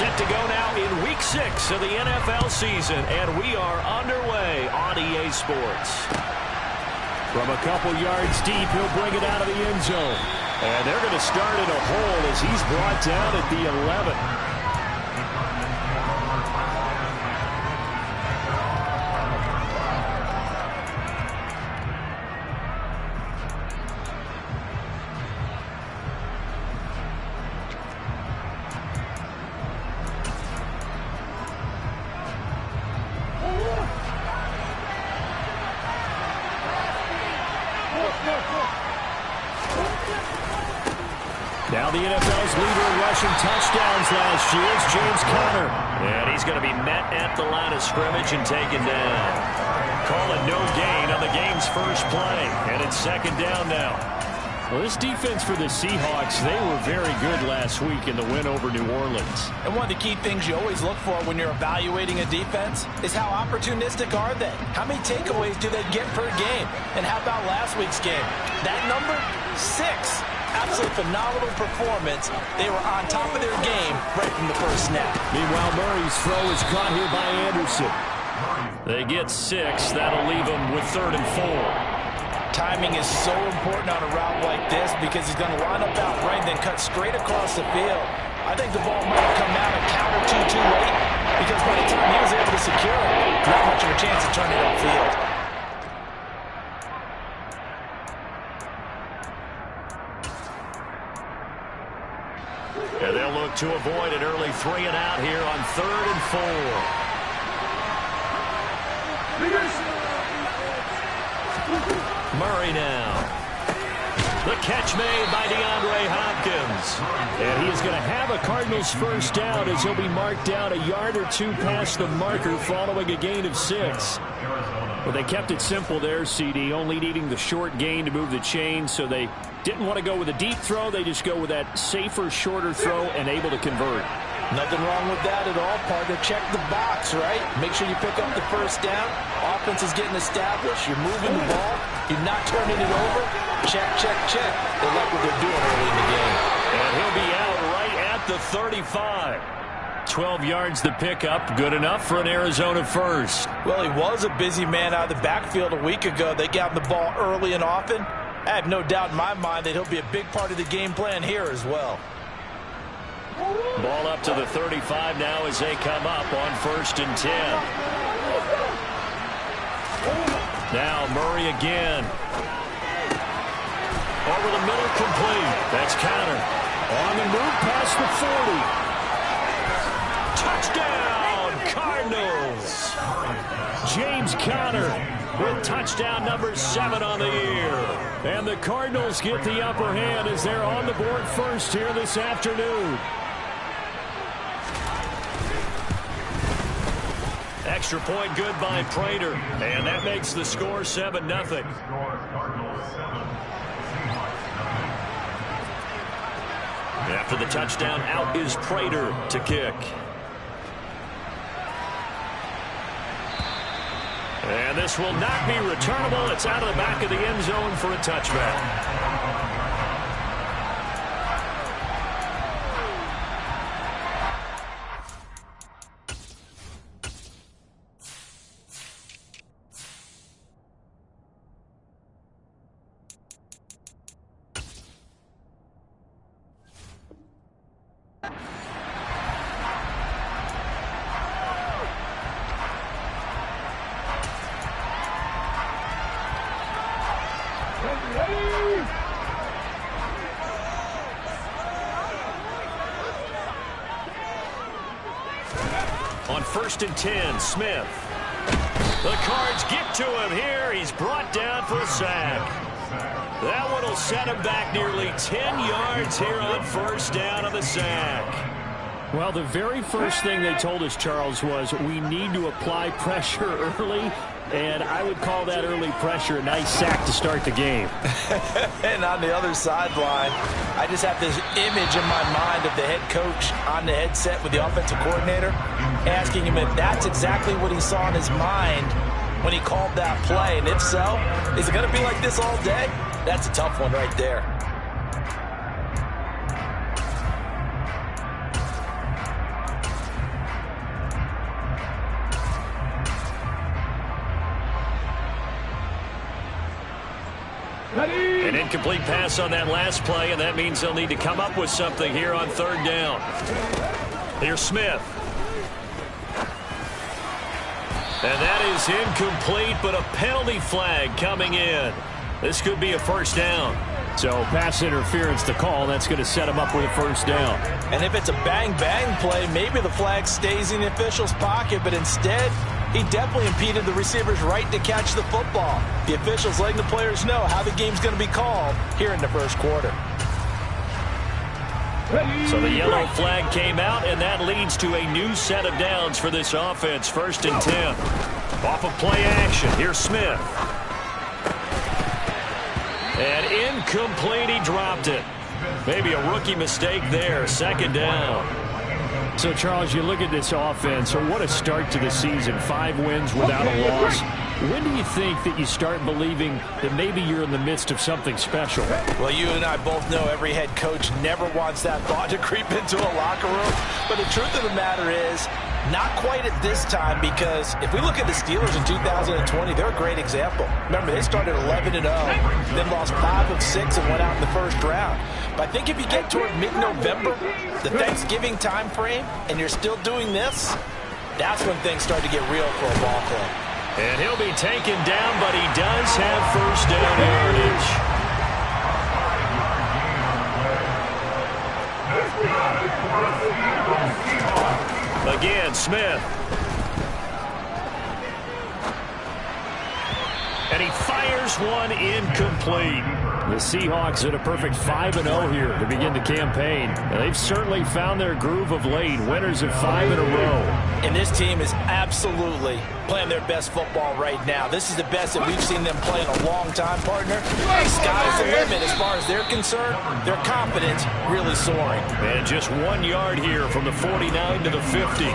Set to go now in Week 6 of the NFL season, and we are underway on EA Sports. From a couple yards deep, he'll bring it out of the end zone. And they're going to start in a hole as he's brought down at the 11. Now the NFL's leader in rushing touchdowns last year is James Conner. And he's going to be met at the line of scrimmage and taken down. Call it no gain on the game's first play. And it's second down now. Well, this defense for the Seahawks, they were very good last week in the win over New Orleans. And one of the key things you always look for when you're evaluating a defense is how opportunistic are they? How many takeaways do they get per game? And how about last week's game? That number, 6. Absolutely phenomenal performance. They were on top of their game right from the first snap. Meanwhile, Murray's throw is caught here by Anderson. They get 6. That'll leave them with 3rd and 4. Timing is so important on a route like this because he's going to line up out right and then cut straight across the field. I think the ball might have come out and countered too late because by the time he was able to secure it, not much of a chance to turn it upfield. And they'll look to avoid an early 3 and out here on 3rd and 4. Murray now. The catch made by DeAndre Hopkins. And he is going to have a Cardinals first down as he'll be marked down a yard or 2 past the marker following a gain of 6. Well, they kept it simple there, CD, only needing the short gain to move the chains, so they didn't want to go with a deep throw. They just go with that safer, shorter throw and able to convert. Nothing wrong with that at all, partner. Check the box, right? Make sure you pick up the first down. Offense is getting established. You're moving the ball. You're not turning it over. Check, check, check. They like what they're doing early in the game. And he'll be out right at the 35. 12 yards to pick up. Good enough for an Arizona first. Well, he was a busy man out of the backfield a week ago. They got him the ball early and often. I have no doubt in my mind that he'll be a big part of the game plan here as well. Ball up to the 35 now as they come up on 1st and 10. Now Murray again. Over the middle, complete. That's Conner. On the move past the 40. Touchdown, Cardinals. James Conner with touchdown number 7 on the year. And the Cardinals get the upper hand as they're on the board first here this afternoon. Extra point good by Prater. And that makes the score 7-0. After the touchdown, out is Prater to kick. And this will not be returnable. It's out of the back of the end zone for a touchback. On 1st and 10, Smith. The Cards get to him here. He's brought down for a sack. That one will set him back nearly 10 yards here on 1st down on the sack. Well, the very first thing they told us, Charles, was we need to apply pressure early, and I would call that early pressure a nice sack to start the game. And on the other sideline, I just have this image in my mind of the head coach on the headset with the offensive coordinator asking him if that's exactly what he saw in his mind when he called that play. And if so, is it going to be like this all day? That's a tough one right there. An incomplete pass on that last play, and that means they'll need to come up with something here on third down. Here's Smith. And that is incomplete, but a penalty flag coming in. This could be a first down. So pass interference to call. That's going to set him up with a first down. And if it's a bang-bang play, maybe the flag stays in the official's pocket, but instead, he definitely impeded the receiver's right to catch the football. The officials letting the players know how the game's going to be called here in the first quarter. So the yellow flag came out, and that leads to a new set of downs for this offense. 1st and 10. Off of play action. Here's Smith. And incomplete, he dropped it. Maybe a rookie mistake there. 2nd down. So, Charles, you look at this offense, so what a start to the season. 5 wins without a loss. When do you think that you start believing that maybe you're in the midst of something special? Well, you and I both know every head coach never wants that thought to creep into a locker room. But the truth of the matter is, not quite at this time, because if we look at the Steelers in 2020, they're a great example. Remember, they started 11-0, then lost 5 of 6 and went out in the first round. But I think if you get toward mid-November, the Thanksgiving time frame, and you're still doing this, that's when things start to get real for a ball club. And he'll be taken down, but he does have first down yardage. Again, Smith. And he fires one incomplete. The Seahawks at a perfect 5-0 here to begin the campaign. Now, they've certainly found their groove of late. Winners of 5 in a row. And this team is absolutely playing their best football right now. This is the best that we've seen them play in a long time, partner. The sky's the limit as far as they're concerned. Their confidence really soaring. And just 1 yard here from the 49 to the 50.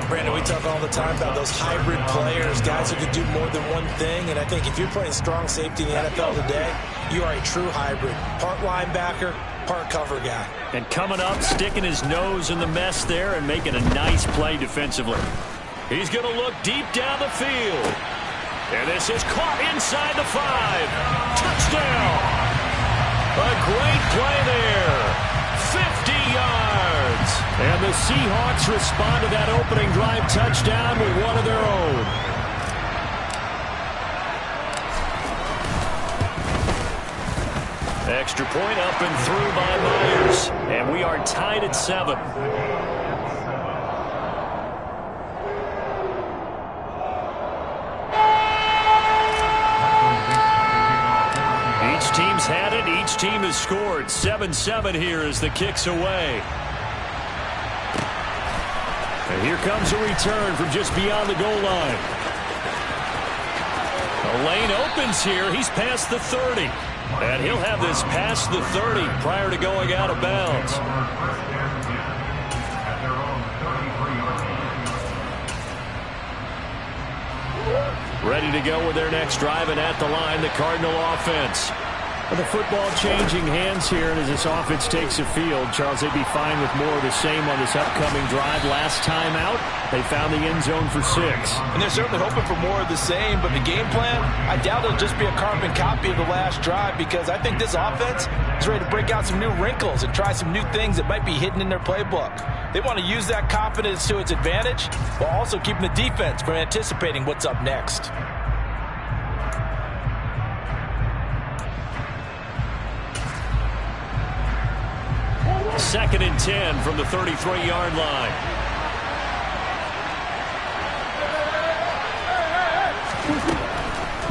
Brandon, we talk all the time about those hybrid players, guys who can do more than one thing. And I think if you're playing strong safety in the NFL today, you are a true hybrid. Part linebacker, part cover guy. And coming up, sticking his nose in the mess there and making a nice play defensively. He's going to look deep down the field. And this is caught inside the 5. Touchdown. A great play there. 50 yards. And the Seahawks respond to that opening drive touchdown with one of their own. Extra point up and through by Myers. And we are tied at 7. Each team's had it. Each team has scored. 7-7 here as the kick's away. And here comes a return from just beyond the goal line. The lane opens here. He's past the 30. And he'll have this past the 30 prior to going out of bounds. Ready to go with their next drive, and at the line, the Cardinal offense. Well, the football changing hands here, and as this offense takes the field, Charles, they'd be fine with more of the same on this upcoming drive. Last time out, they found the end zone for 6. And they're certainly hoping for more of the same, but the game plan, I doubt it'll just be a carbon copy of the last drive, because I think this offense is ready to break out some new wrinkles and try some new things that might be hidden in their playbook. They want to use that confidence to its advantage, while also keeping the defense from anticipating what's up next. Second and 10 from the 33-yard line.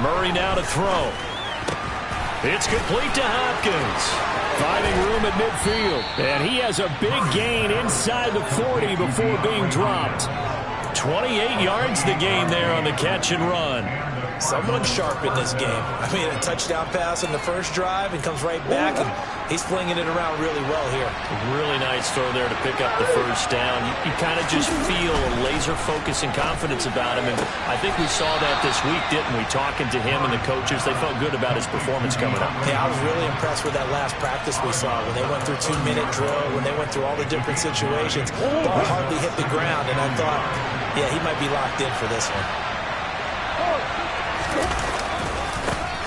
Murray now to throw. It's complete to Hopkins. Finding room at midfield. And he has a big gain inside the 40 before being dropped. 28 yards the gain there on the catch and run. Someone sharp in this game. I mean, a touchdown pass on the first drive and comes right back, and he's flinging it around really well here. Really nice throw there to pick up the first down. You kind of just feel a laser focus and confidence about him, and I think we saw that this week, didn't we? Talking to him and the coaches, they felt good about his performance coming up. Yeah, I was really impressed with that last practice we saw when they went through 2-minute drill, when they went through all the different situations. Ball hardly hit the ground, and I thought, yeah, he might be locked in for this one.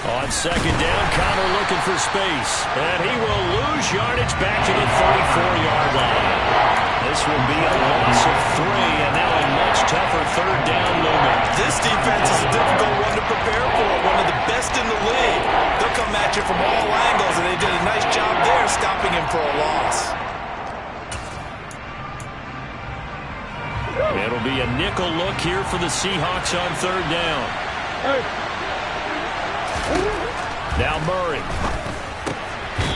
On second down, Connor looking for space. And he will lose yardage back to the 34-yard line. This will be a loss of 3, and now a much tougher third down looming. This defense is a difficult one to prepare for, one of the best in the league. They'll come at you from all angles, and they did a nice job there stopping him for a loss. It'll be a nickel look here for the Seahawks on third down. Now Murray.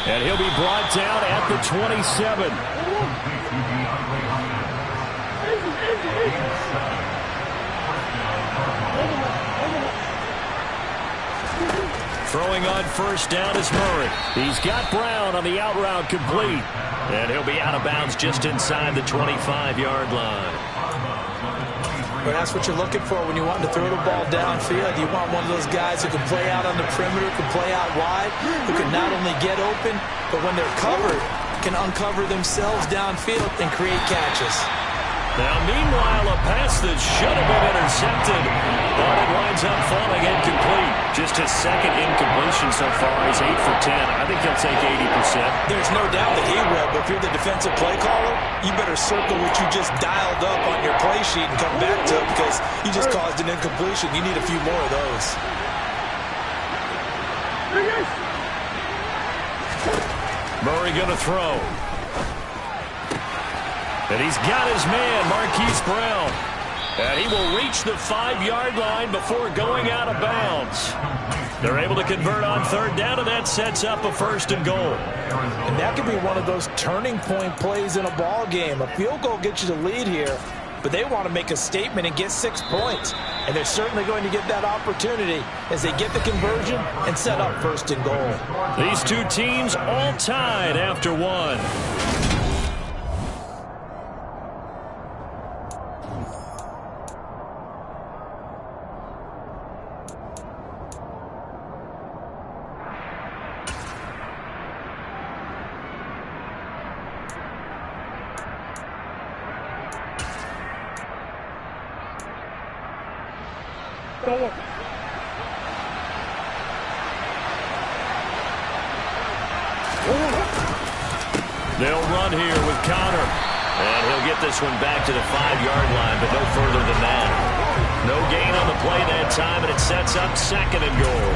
And he'll be brought down at the 27. Throwing on first down is Murray. He's got Brown on the out route complete. And he'll be out of bounds just inside the 25-yard line. But that's what you're looking for when you want to throw the ball downfield. You want one of those guys who can play out on the perimeter, can play out wide, who can not only get open, but when they're covered, can uncover themselves downfield and create catches. Now, meanwhile, a pass that should have been intercepted, but it winds up falling incomplete. Just his second incompletion so far. He's 8 for 10. I think he'll take 80%. There's no doubt that he will, but if you're the defensive play caller, you better circle what you just dialed up on your play sheet and come back to it because you just caused an incompletion. You need a few more of those. Murray going to throw. And he's got his man, Marquise Brown. And he will reach the 5-yard line before going out of bounds. They're able to convert on third down, and that sets up a 1st and goal. And that could be one of those turning point plays in a ball game. A field goal gets you the lead here, but they want to make a statement and get 6 points. And they're certainly going to get that opportunity as they get the conversion and set up 1st and goal. These two teams all tied after one. They'll run here with Connor. And he'll get this one back to the 5-yard line, but no further than that. No gain on the play that time, and it sets up 2nd and goal.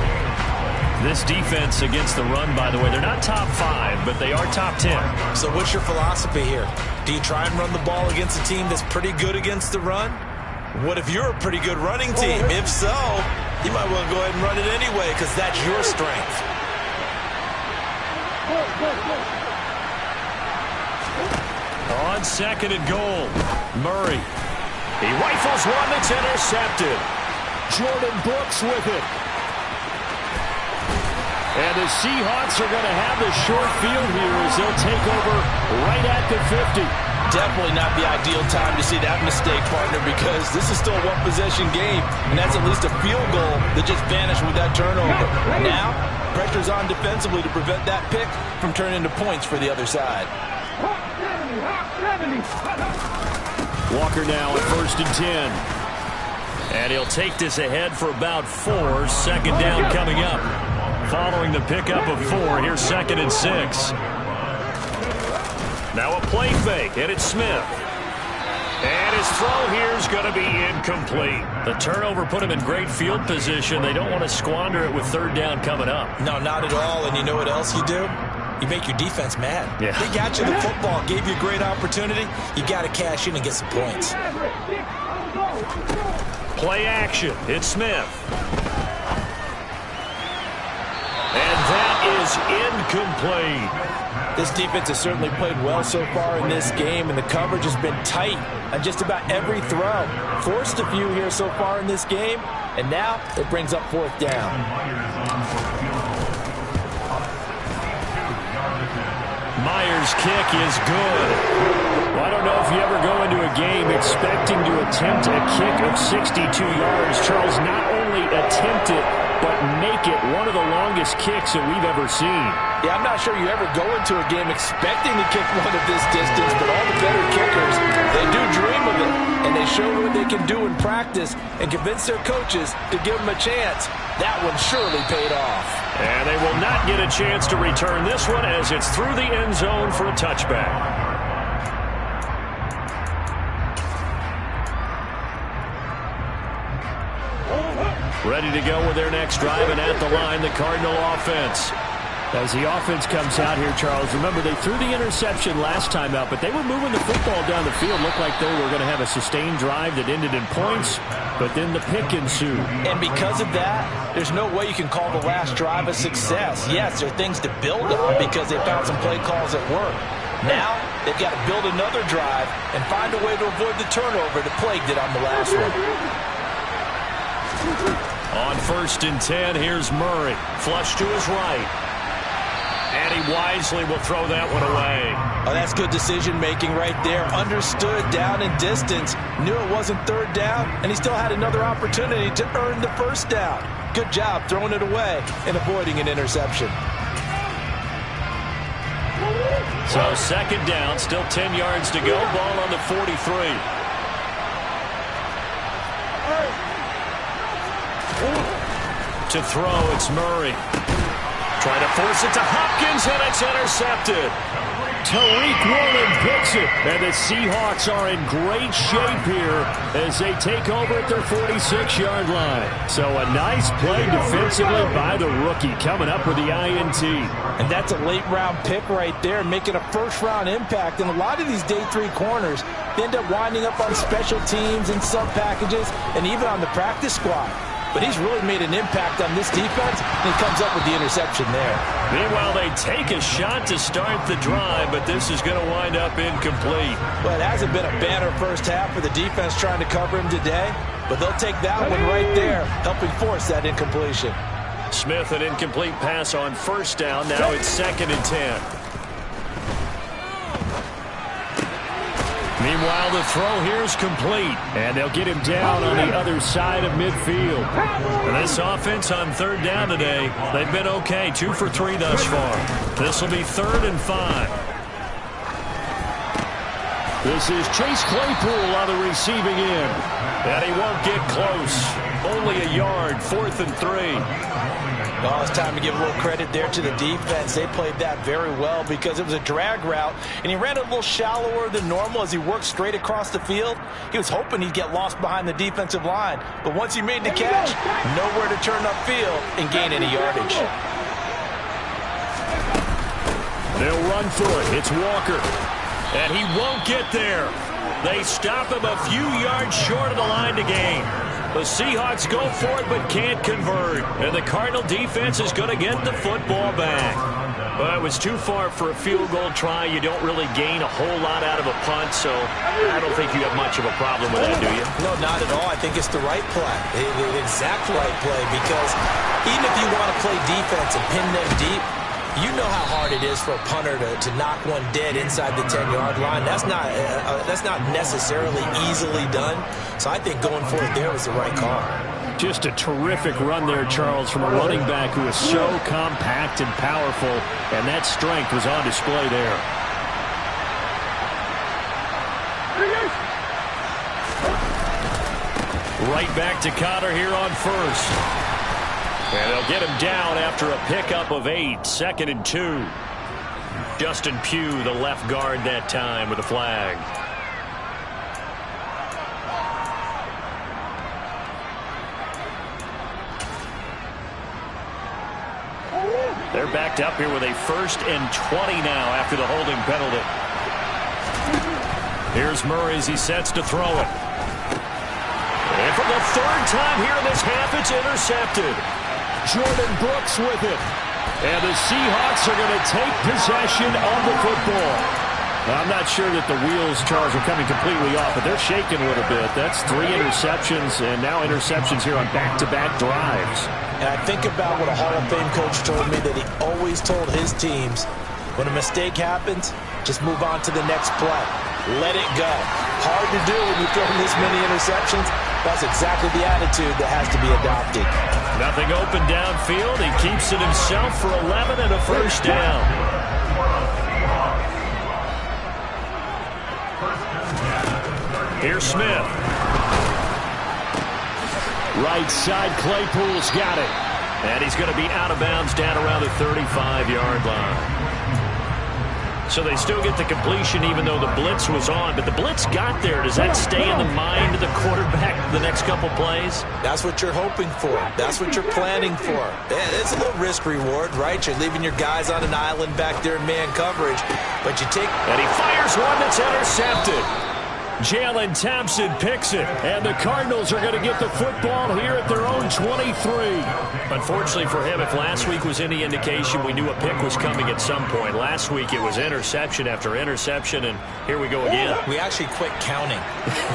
This defense against the run, by the way, they're not top 5, but they are top 10. So what's your philosophy here? Do you try and run the ball against a team that's pretty good against the run? What if you're a pretty good running team? If so, you might well go ahead and run it anyway because that's your strength. On 2nd and goal, Murray. He rifles one that's intercepted. Jordan Brooks with it. And the Seahawks are going to have the short field here as they'll take over right at the 50. Definitely not the ideal time to see that mistake, partner, because this is still a one-possession game, and that's at least a field goal that just vanished with that turnover. Now, pressure's on defensively to prevent that pick from turning into points for the other side. Walker now at 1st and 10. And he'll take this ahead for about 4. 2nd down coming up. Following the pickup of 4, here's 2nd and 6. Now a play fake, and it's Smith. And his throw here is going to be incomplete. The turnover put him in great field position. They don't want to squander it with 3rd down coming up. No, not at all. And you know what else you do? You make your defense mad. Yeah. They got you the football, gave you a great opportunity. You got to cash in and get some points. Play action. It's Smith. And that is incomplete. This defense has certainly played well so far in this game, and the coverage has been tight on just about every throw. Forced a few here so far in this game, and now it brings up 4th down. Myers' kick is good. Well, I don't know if you ever go into a game expecting to attempt a kick of 62 yards. Charles, not only attempt it, but make it one of the longest kicks that we've ever seen. Yeah, I'm not sure you ever go into a game expecting to kick one of this distance, but all the better kickers, they do dream of it, and they show what they can do in practice and convince their coaches to give them a chance. That one surely paid off. And they will not get a chance to return this one as it's through the end zone for a touchback. Ready to go with their next drive, and at the line, the Cardinal offense. As the offense comes out here, Charles, remember they threw the interception last time out, but they were moving the football down the field. Looked like they were going to have a sustained drive that ended in points, but then the pick ensued. And because of that, there's no way you can call the last drive a success. Yes, there are things to build on because they found some play calls at work. Now, they've got to build another drive and find a way to avoid the turnover that plagued it on the last one. On 1st and 10, here's Murray. Flush to his right. And he wisely will throw that one away. Oh, that's good decision-making right there. Understood down and distance. Knew it wasn't third down, and he still had another opportunity to earn the first down. Good job throwing it away and avoiding an interception. So 2nd down, still 10 yards to go. Ball on the 43. To throw, it's Murray. Trying to force it to Hopkins, and it's intercepted. Tariq Woolen picks it, and the Seahawks are in great shape here as they take over at their 46-yard line. So a nice play defensively by the rookie coming up with the INT. And that's a late-round pick right there, making a first-round impact. And a lot of these day 3 corners, they end up winding up on special teams and sub-packages and even on the practice squad. But he's really made an impact on this defense, and he comes up with the interception there. Meanwhile, they take a shot to start the drive, but this is going to wind up incomplete. Well, it hasn't been a banner first half for the defense trying to cover him today, but they'll take that one right there, helping force that incompletion. Smith, an incomplete pass on 1st down. Now it's 2nd and 10. Meanwhile, the throw here is complete. And they'll get him down on the other side of midfield. And this offense on 3rd down today, they've been okay. 2 for 3 thus far. This will be 3rd and 5. This is Chase Claypool on the receiving end. And he won't get close. Only a yard, 4th and 3. Well, it's time to give a little credit there to the defense. They played that very well because it was a drag route, and he ran it a little shallower than normal as he worked straight across the field. He was hoping he'd get lost behind the defensive line, but once he made the catch, nowhere to turn upfield and gain any yardage. They'll run for it. It's Walker, and he won't get there. They stop him a few yards short of the line to gain. The Seahawks go for it but can't convert. And the Cardinal defense is going to get the football back. Well, it was too far for a field goal try. You don't really gain a whole lot out of a punt, so I don't think you have much of a problem with that, do you? No, not at all. I think it's the right play, the exact right play, because even if you want to play defense and pin them deep, you know how hard it is for a punter to knock one dead inside the 10-yard line. That's not necessarily easily done. So I think going for it there was the right call. Just a terrific run there, Charles, from a running back who is so compact and powerful, and that strength was on display there. Right back to Connor here on 1st. And they'll get him down after a pickup of 8, 2nd and 2. Justin Pugh, the left guard that time with a flag. They're backed up here with a 1st and 20 now after the holding penalty. Here's Murray as he sets to throw it. And for the 3rd time here in this half, it's intercepted. Jordan Brooks with it. And the Seahawks are going to take possession of the football. Well, I'm not sure that the wheels, Charles, are coming completely off, but they're shaking a little bit. That's 3 interceptions, and now interceptions here on back-to-back drives. And I think about what a Hall of Fame coach told me that he always told his teams, when a mistake happens, just move on to the next play. Let it go. Hard to do when you throw this many interceptions. That's exactly the attitude that has to be adopted. Nothing open downfield. He keeps it himself for 11 and a 1st down. Here's Smith. Right side, Claypool's got it. And he's going to be out of bounds down around the 35-yard line. So they still get the completion even though the blitz was on. But the blitz got there. Does that stay in the mind of the quarterback the next couple plays? That's what you're hoping for. That's what you're planning for. It's a little risk-reward, right? You're leaving your guys on an island back there in man coverage. But you take... And he fires one that's intercepted. Jalen Thompson picks it, and the Cardinals are going to get the football here at their own 23. Unfortunately for him, if last week was any indication, we knew a pick was coming at some point. Last week it was interception after interception, and here we go again. We actually quit counting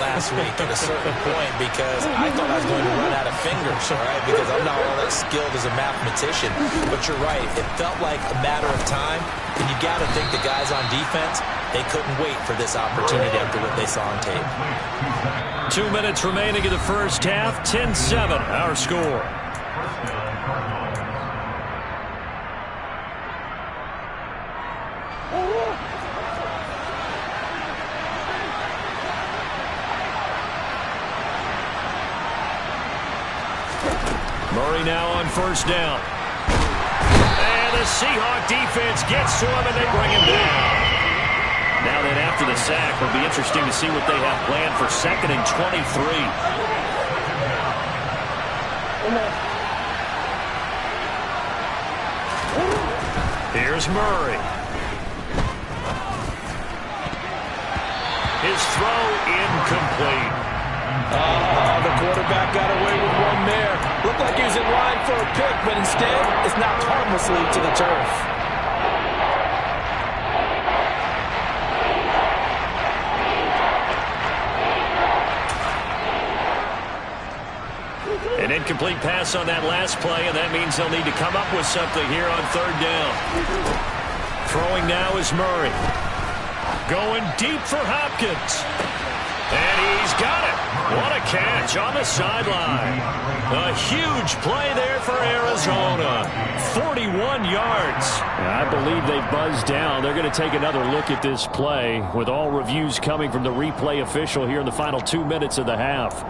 last week at a certain point because I thought I was going to run out of fingers, all right, because I'm not all that skilled as a mathematician. But you're right. It felt like a matter of time, and you got to think the guys on defense, they couldn't wait for this opportunity after what they saw on tape. 2 minutes remaining in the first half. 10-7, our score. Murray now on first down. And the Seahawk defense gets to him, and they bring him down. Now then, after the sack, it'll be interesting to see what they have planned for 2nd and 23. Here's Murray. His throw incomplete. The quarterback got away with one there. Looked like he was in line for a pick, but instead, it's knocked harmlessly to the turf. An incomplete pass on that last play, and that means they'll need to come up with something here on 3rd down. Throwing now is Murray. Going deep for Hopkins. And he's got it. What a catch on the sideline. A huge play there for Arizona. 41 yards. I believe they buzzed down. They're going to take another look at this play with all reviews coming from the replay official here in the final 2 minutes of the half.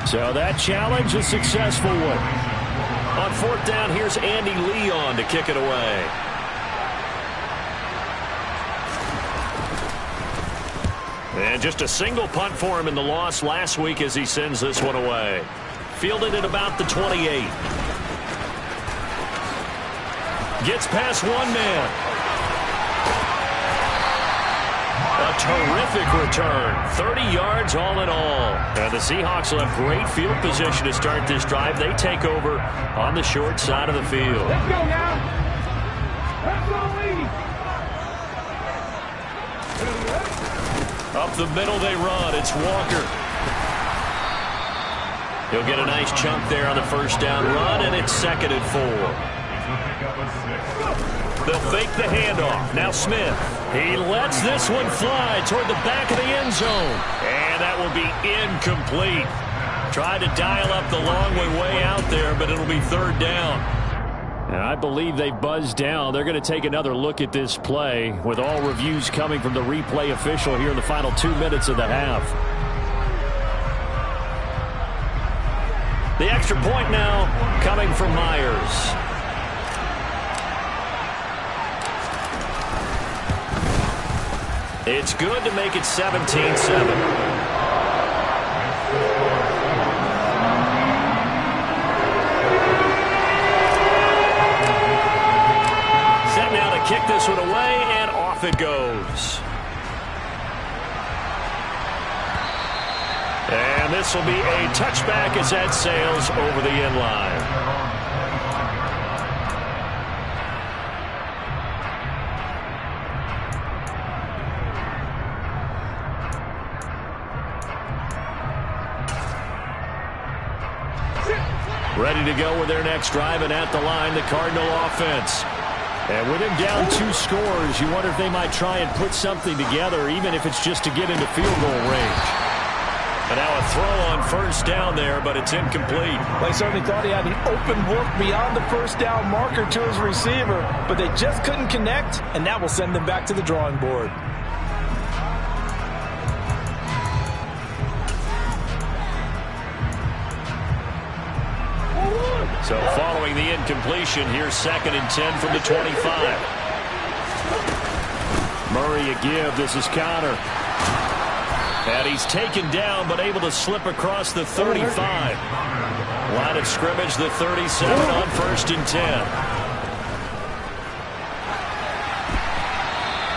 So that challenge, a successful one. On 4th down, here's Andy Leon to kick it away. And just a single punt for him in the loss last week as he sends this one away. Fielded at about the 28. Gets past one man. A terrific return. 30 yards all in all. And the Seahawks will have great field position to start this drive. They take over on the short side of the field. Let's go now. Let's go, lead. Up the middle they run. It's Walker. He'll get a nice chunk there on the first down run, and it's 2nd and 4. They'll fake the handoff. Now Smith. He lets this one fly toward the back of the end zone. And that will be incomplete. Tried to dial up the long way out there, but it'll be 3rd down. And I believe they buzzed down. They're going to take another look at this play with all reviews coming from the replay official here in the final 2 minutes of the half. The extra point now coming from Myers. It's good to make it 17-7. Kick this one away, and off it goes. And this will be a touchback as that sails over the end line. Ready to go with their next drive, and at the line, the Cardinal offense. And with him down 2 scores, you wonder if they might try and put something together, even if it's just to get into field goal range. And now a throw on first down there, but it's incomplete. Well, he certainly thought he had an open look beyond the first down marker to his receiver, but they just couldn't connect, and that will send them back to the drawing board. So following the incompletion, here's 2nd and 10 from the 25. Murray a give. This is Connor. And he's taken down, but able to slip across the 35. Line of scrimmage, the 37 on 1st and 10.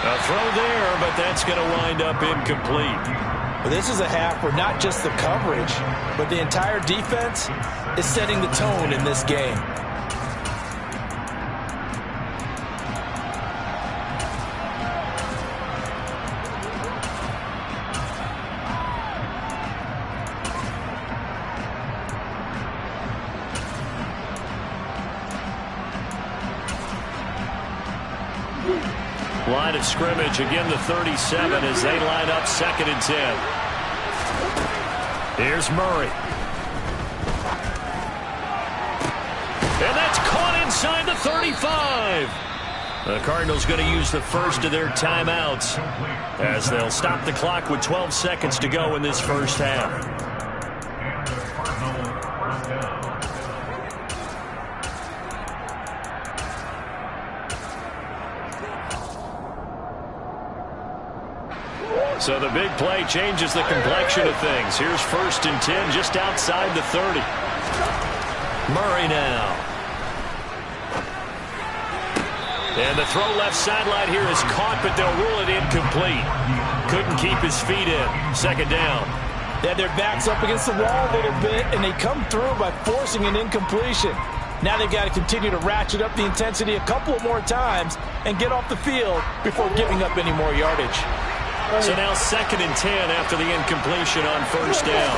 A throw there, but that's going to wind up incomplete. But this is a half where not just the coverage, but the entire defense is setting the tone in this game. Line of scrimmage, again the 37 as they line up 2nd and 10. Here's Murray. And that's caught inside the 35. The Cardinals going to use the first of their timeouts as they'll stop the clock with 12 seconds to go in this first half. So the big play changes the complexion of things. Here's 1st and 10 just outside the 30. Murray now. And the throw left sideline here is caught, but they'll rule it incomplete. Couldn't keep his feet in. 2nd down. They had their backs up against the wall a little bit, and they come through by forcing an incompletion. Now they've got to continue to ratchet up the intensity a couple more times and get off the field before giving up any more yardage. So now 2nd and 10 after the incompletion on 1st down.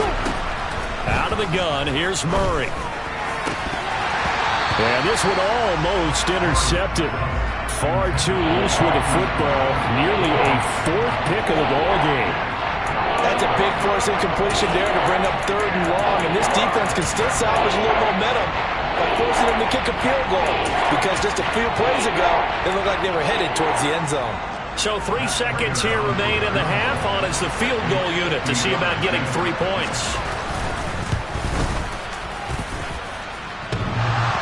Out of the gun, here's Murray. And this one almost intercepted. Far too loose with the football. Nearly a 4th pick of the ball game. That's a big force incompletion there to bring up 3rd and long. And this defense can still salvage a little momentum by forcing them to kick a field goal. Because just a few plays ago, they looked like they were headed towards the end zone. So 3 seconds here remain in the half. On is the field goal unit to see about getting 3 points.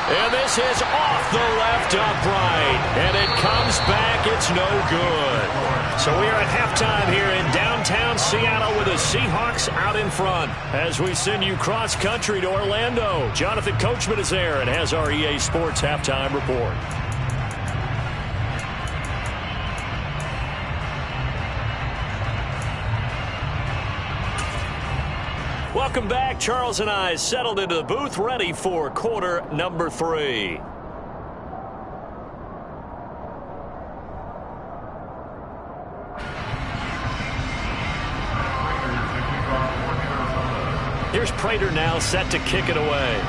And this is off the left upright. And it comes back. It's no good. So we are at halftime here in downtown Seattle with the Seahawks out in front. As we send you cross-country to Orlando, Jonathan Coachman is there and has our EA Sports halftime report. Welcome back. Charles and I settled into the booth, ready for quarter number 3. Here's Prater now set to kick it away.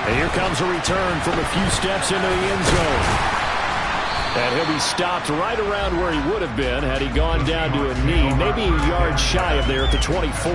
And here comes a return from a few steps into the end zone. And he'll be stopped right around where he would have been had he gone down to a knee, maybe a yard shy of there at the 24.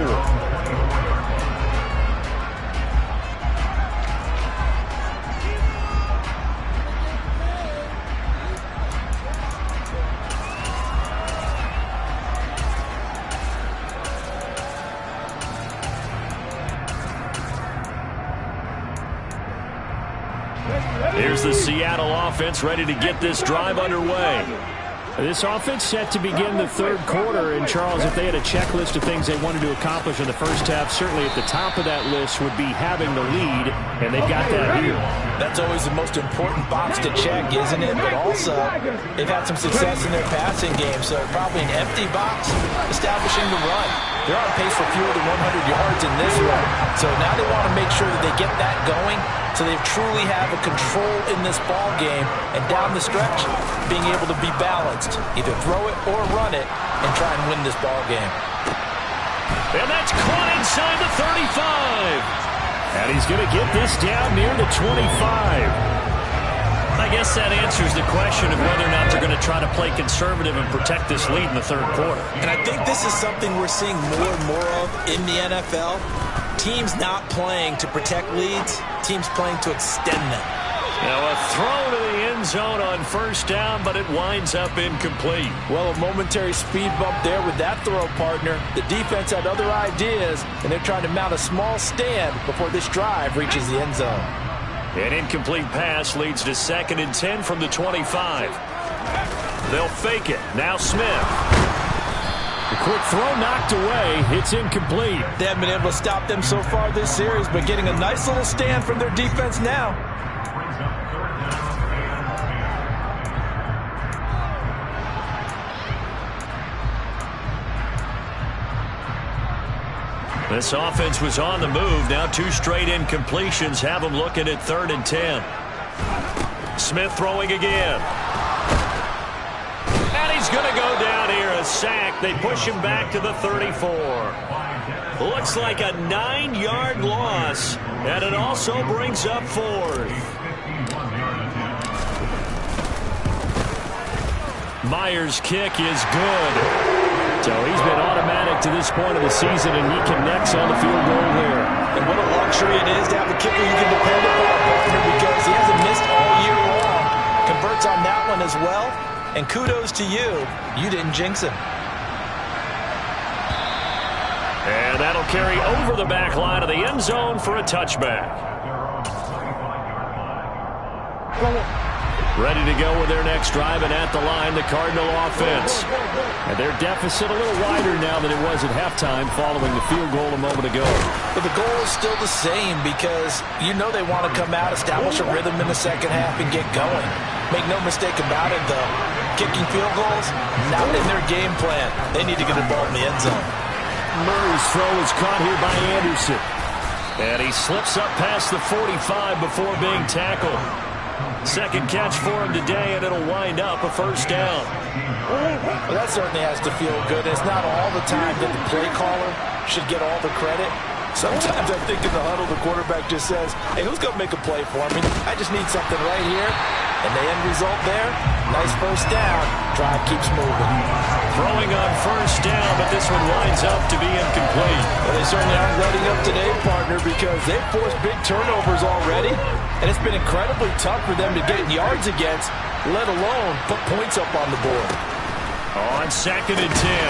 Here's the Seattle offense ready to get this drive underway. This offense set to begin the 3rd quarter. And, Charles, if they had a checklist of things they wanted to accomplish in the first half, certainly at the top of that list would be having the lead, and they've got that here. That's always the most important box to check, isn't it? But also, they've had some success in their passing game, so probably an empty box establishing the run. They're on pace for fewer than 100 yards in this one. So now they want to make sure that they get that going so they truly have a control in this ball game, and down the stretch, being able to be balanced. Either throw it or run it and try and win this ball game. And that's caught inside the 35. And he's going to get this down near the 25. I guess that answers the question of whether or not they're going to try to play conservative and protect this lead in the 3rd quarter. And I think this is something we're seeing more and more of in the NFL. Teams not playing to protect leads, teams playing to extend them. Now a throw to the end zone on first down, but it winds up incomplete. Well, a momentary speed bump there with that throw, partner. The defense had other ideas, and they're trying to mount a small stand before this drive reaches the end zone. An incomplete pass leads to 2nd and 10 from the 25. They'll fake it. Now Smith. The quick throw knocked away. It's incomplete. They haven't been able to stop them so far this series, but getting a nice little stand from their defense now. This offense was on the move. Now 2 straight incompletions have them looking at 3rd and 10. Smith throwing again. And he's going to go down here. A sack. They push him back to the 34. Looks like a 9-yard loss. And it also brings up 4th. Myers' kick is good. So he's been automatic to this point of the season, and he connects on the field goal there. And what a luxury it is to have a kicker you can depend upon, partner, because he hasn't missed all year long. Converts on that one as well. And kudos to you. You didn't jinx him. And that'll carry over the back line of the end zone for a touchback. Ready to go with their next drive, and at the line, the Cardinal offense. And their deficit a little wider now than it was at halftime following the field goal a moment ago. But the goal is still the same because you know they want to come out, establish a rhythm in the second half, and get going. Make no mistake about it, though. Kicking field goals, not in their game plan. They need to get the ball in the end zone. Murray's throw is caught here by Anderson. And he slips up past the 45 before being tackled. Second catch for him today, and it'll wind up a first down. Well, that certainly has to feel good. It's not all the time that the play caller should get all the credit. Sometimes I think in the huddle, the quarterback just says, hey, who's going to make a play for me? I just need something right here. And the end result there, nice first down. Drive keeps moving. Throwing on first down, but this one winds up to be incomplete. Well, they certainly aren't letting up today, partner, because they've forced big turnovers already. And it's been incredibly tough for them to get yards against, let alone put points up on the board. On 2nd and 10,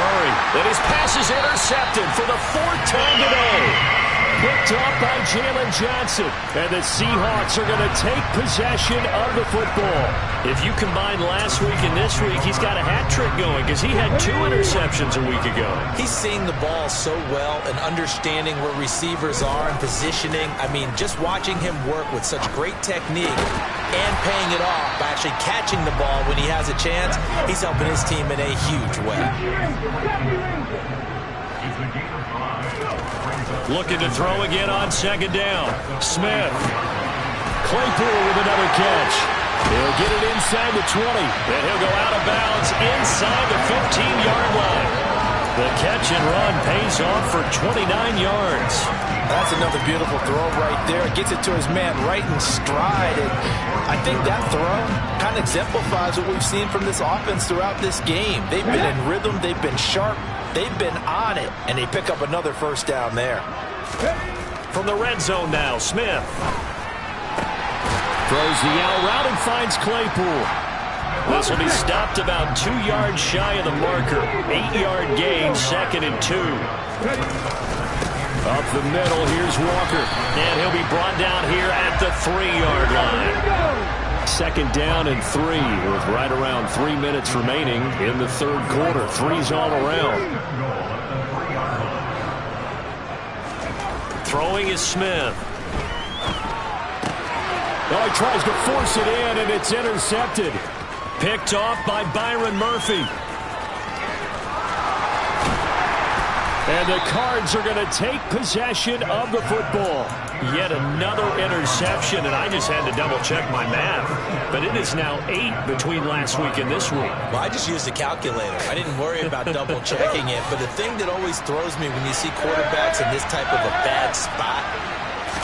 Murray. And his pass is intercepted for the 4th time today. Picked off by Jalen Johnson. And the Seahawks are going to take possession of the football. If you combine last week and this week, he's got a hat trick going because he had 2 interceptions a week ago. He's seeing the ball so well and understanding where receivers are and positioning. I mean, just watching him work with such great technique and paying it off by actually catching the ball when he has a chance, he's helping his team in a huge way. Looking to throw again on 2nd down. Smith. Claypool with another catch. He'll get it inside the 20. And he'll go out of bounds inside the 15-yard line. The catch and run pays off for 29 yards. That's another beautiful throw right there. Gets it to his man right in stride. And I think that throw kind of exemplifies what we've seen from this offense throughout this game. They've been in rhythm. They've been sharp. They've been on it. And they pick up another first down there. From the red zone now, Smith. Throws the out route and finds Claypool. This will be stopped about 2 yards shy of the marker. 8-yard gain, 2nd and 2. Up the middle, here's Walker. And he'll be brought down here at the 3-yard line. 2nd down and 3 with right around 3 minutes remaining in the 3rd quarter. 3's all around. Throwing is Smith. Oh, he tries to force it in, and it's intercepted. Picked off by Byron Murphy. And the Cards are going to take possession of the football. Yet another interception, and I just had to double-check my math. But it is now 8 between last week and this week. Well, I just used a calculator. I didn't worry about double-checking it. But the thing that always throws me when you see quarterbacks in this type of a bad spot,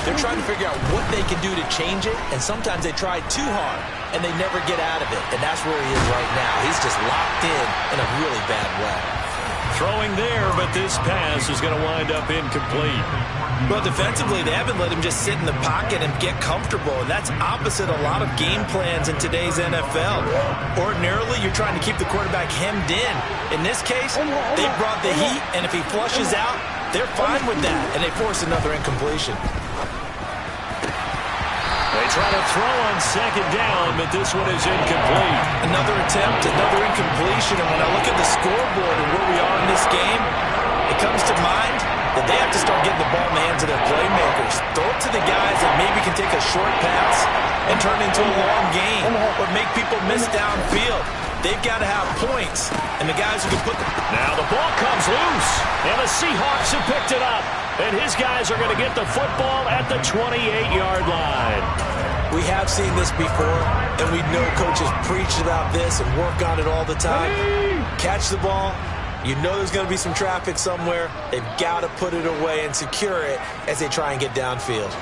they're trying to figure out what they can do to change it, and sometimes they try too hard, and they never get out of it. And that's where he is right now. He's just locked in a really bad way. Throwing there, but this pass is going to wind up incomplete. Well, defensively, they haven't let him just sit in the pocket and get comfortable, and that's opposite a lot of game plans in today's NFL. Ordinarily, you're trying to keep the quarterback hemmed in. In this case, they brought the heat, and if he flushes out, they're fine with that, and they force another incompletion. They try to throw on second down, but this one is incomplete. Another attempt, another incompletion, and when I look at the scoreboard and where we are in this game, it comes to mind that they have to start getting the ball in the hands of their playmakers. Throw it to the guys that maybe can take a short pass and turn it into a long game or make people miss downfield. They've got to have points, and the guys who can put the... Now the ball comes loose, and the Seahawks have picked it up. And his guys are going to get the football at the 28-yard line. We have seen this before, and we know coaches preach about this and work on it all the time. Catch the ball. You know there's going to be some traffic somewhere. They've got to put it away and secure it as they try and get downfield.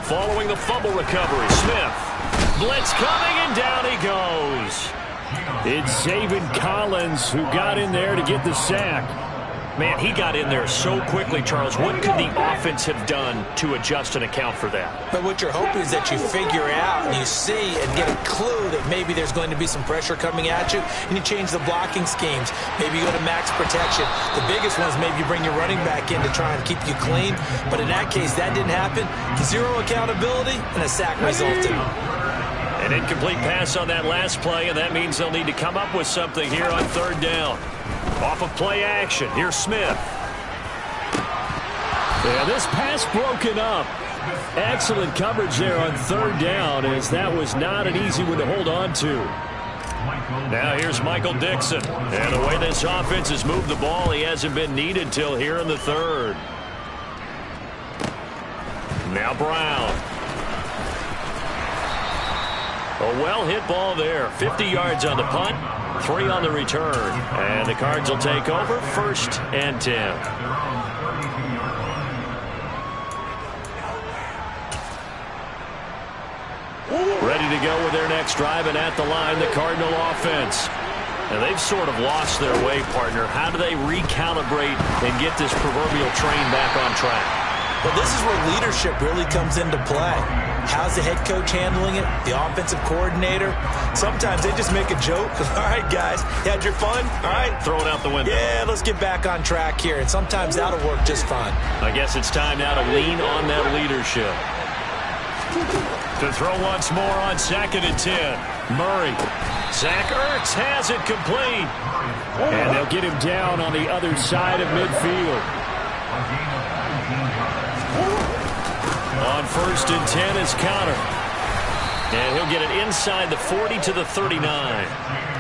Following the fumble recovery, Smith. Blitz coming, and down he goes. It's Zaven Collins who got in there to get the sack. Man, he got in there so quickly, Charles. What could the offense have done to adjust and account for that? But what you're hoping is that you figure out and you see and get a clue that maybe there's going to be some pressure coming at you, and you change the blocking schemes. Maybe you go to max protection. The biggest one is maybe you bring your running back in to try and keep you clean. But in that case, that didn't happen. Zero accountability, and a sack resulted. An incomplete pass on that last play, and that means they'll need to come up with something here on third down. Off of play action, here's Smith. Yeah, this pass broken up. Excellent coverage there on third down, as that was not an easy one to hold on to. Now here's Michael Dixon. And the way this offense has moved the ball, he hasn't been needed till here in the third. Now Brown. A well-hit ball there. 50 yards on the punt, 3 on the return. And the Cards will take over, 1st and 10. Ready to go with their next drive, and at the line, the Cardinal offense. And they've sort of lost their way, partner. How do they recalibrate and get this proverbial train back on track? Well, this is where leadership really comes into play. How's the head coach handling it? The offensive coordinator? Sometimes they just make a joke. All right, guys, you had your fun? All right. Throw it out the window. Yeah, let's get back on track here. And sometimes that'll work just fine. I guess it's time now to lean on that leadership. To throw once more on 2nd and 10. Murray. Zach Ertz has it complete. And they'll get him down on the other side of midfield. On 1st and 10 is Connor. And he'll get it inside the 40 to the 39.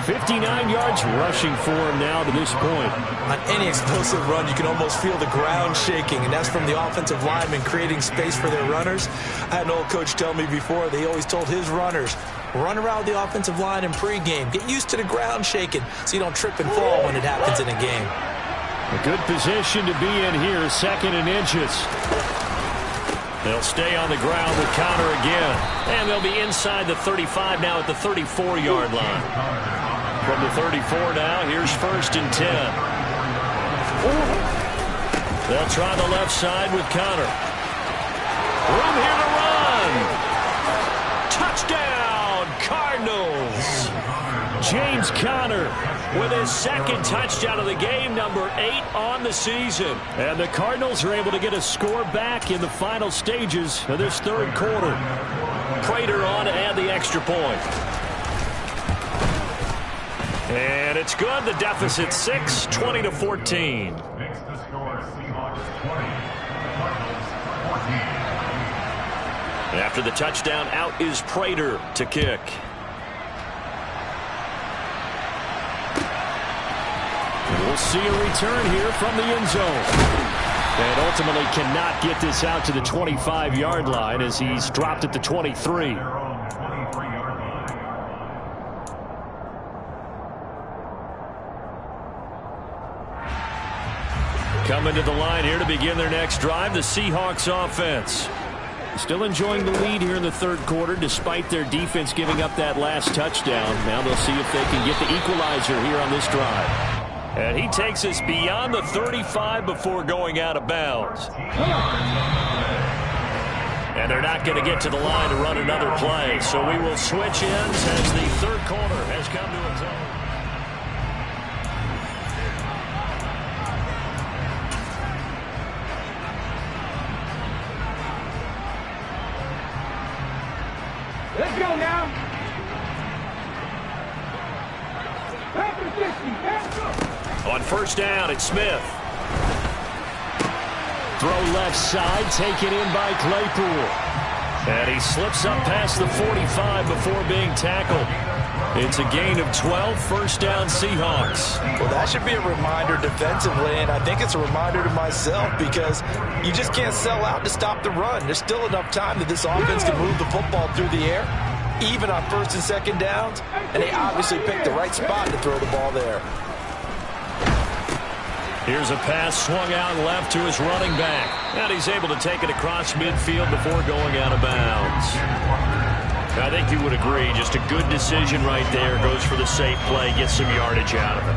59 yards rushing for him now to this point. On any explosive run, you can almost feel the ground shaking, and that's from the offensive linemen creating space for their runners. I had an old coach tell me before, they always told his runners, run around the offensive line in pregame. Get used to the ground shaking so you don't trip and fall when it happens in a game. A good position to be in here, 2nd and inches. They'll stay on the ground with Connor again. And they'll be inside the 35 now at the 34-yard line. From the 34 now, here's 1st and 10. They'll try the left side with Connor. Room here to run. Touchdown, Cardinals. James Conner with his 2nd touchdown of the game, number 8 on the season. And the Cardinals are able to get a score back in the final stages of this 3rd quarter. Prater on to add the extra point. And it's good. The deficit 6, 20 to 14. Makes the score Seahawks 20, Cardinals 14. After the touchdown, out is Prater to kick. We'll see a return here from the end zone. And ultimately cannot get this out to the 25-yard line as he's dropped at the 23. Coming to the line here to begin their next drive, the Seahawks offense. Still enjoying the lead here in the 3rd quarter despite their defense giving up that last touchdown. Now they'll see if they can get the equalizer here on this drive. And he takes us beyond the 35 before going out of bounds. And they're not going to get to the line to run another play. So we will switch ends as the third quarter has come to its end. Let's go now. On first down, it's Smith. Throw left side, taken in by Claypool. And he slips up past the 45 before being tackled. It's a gain of 12, first down Seahawks. Well, that should be a reminder defensively, and I think it's a reminder to myself because you just can't sell out to stop the run. There's still enough time that this offense can move the football through the air, even on first and second downs, and they obviously picked the right spot to throw the ball there. Here's a pass swung out left to his running back. And he's able to take it across midfield before going out of bounds. I think you would agree, just a good decision right there. Goes for the safe play, gets some yardage out of it.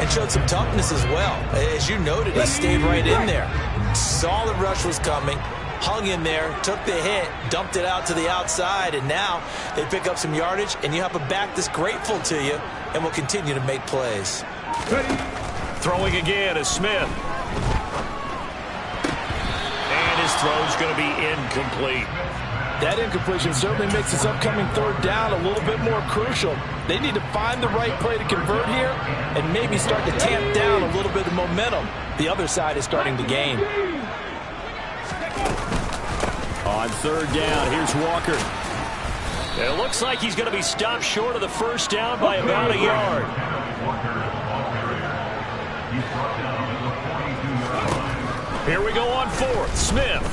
And showed some toughness as well. As you noted, he stayed right in there. Saw the rush was coming, hung in there, took the hit, dumped it out to the outside, and now they pick up some yardage, and you have a back that's grateful to you and will continue to make plays. Throwing again is Smith. And his throw's going to be incomplete. That incompletion certainly makes this upcoming third down a little bit more crucial. They need to find the right play to convert here and maybe start to tamp down a little bit of momentum. The other side is starting to gain. On third down, here's Walker. It looks like he's going to be stopped short of the first down by about a yard. Here we go on fourth. Smith.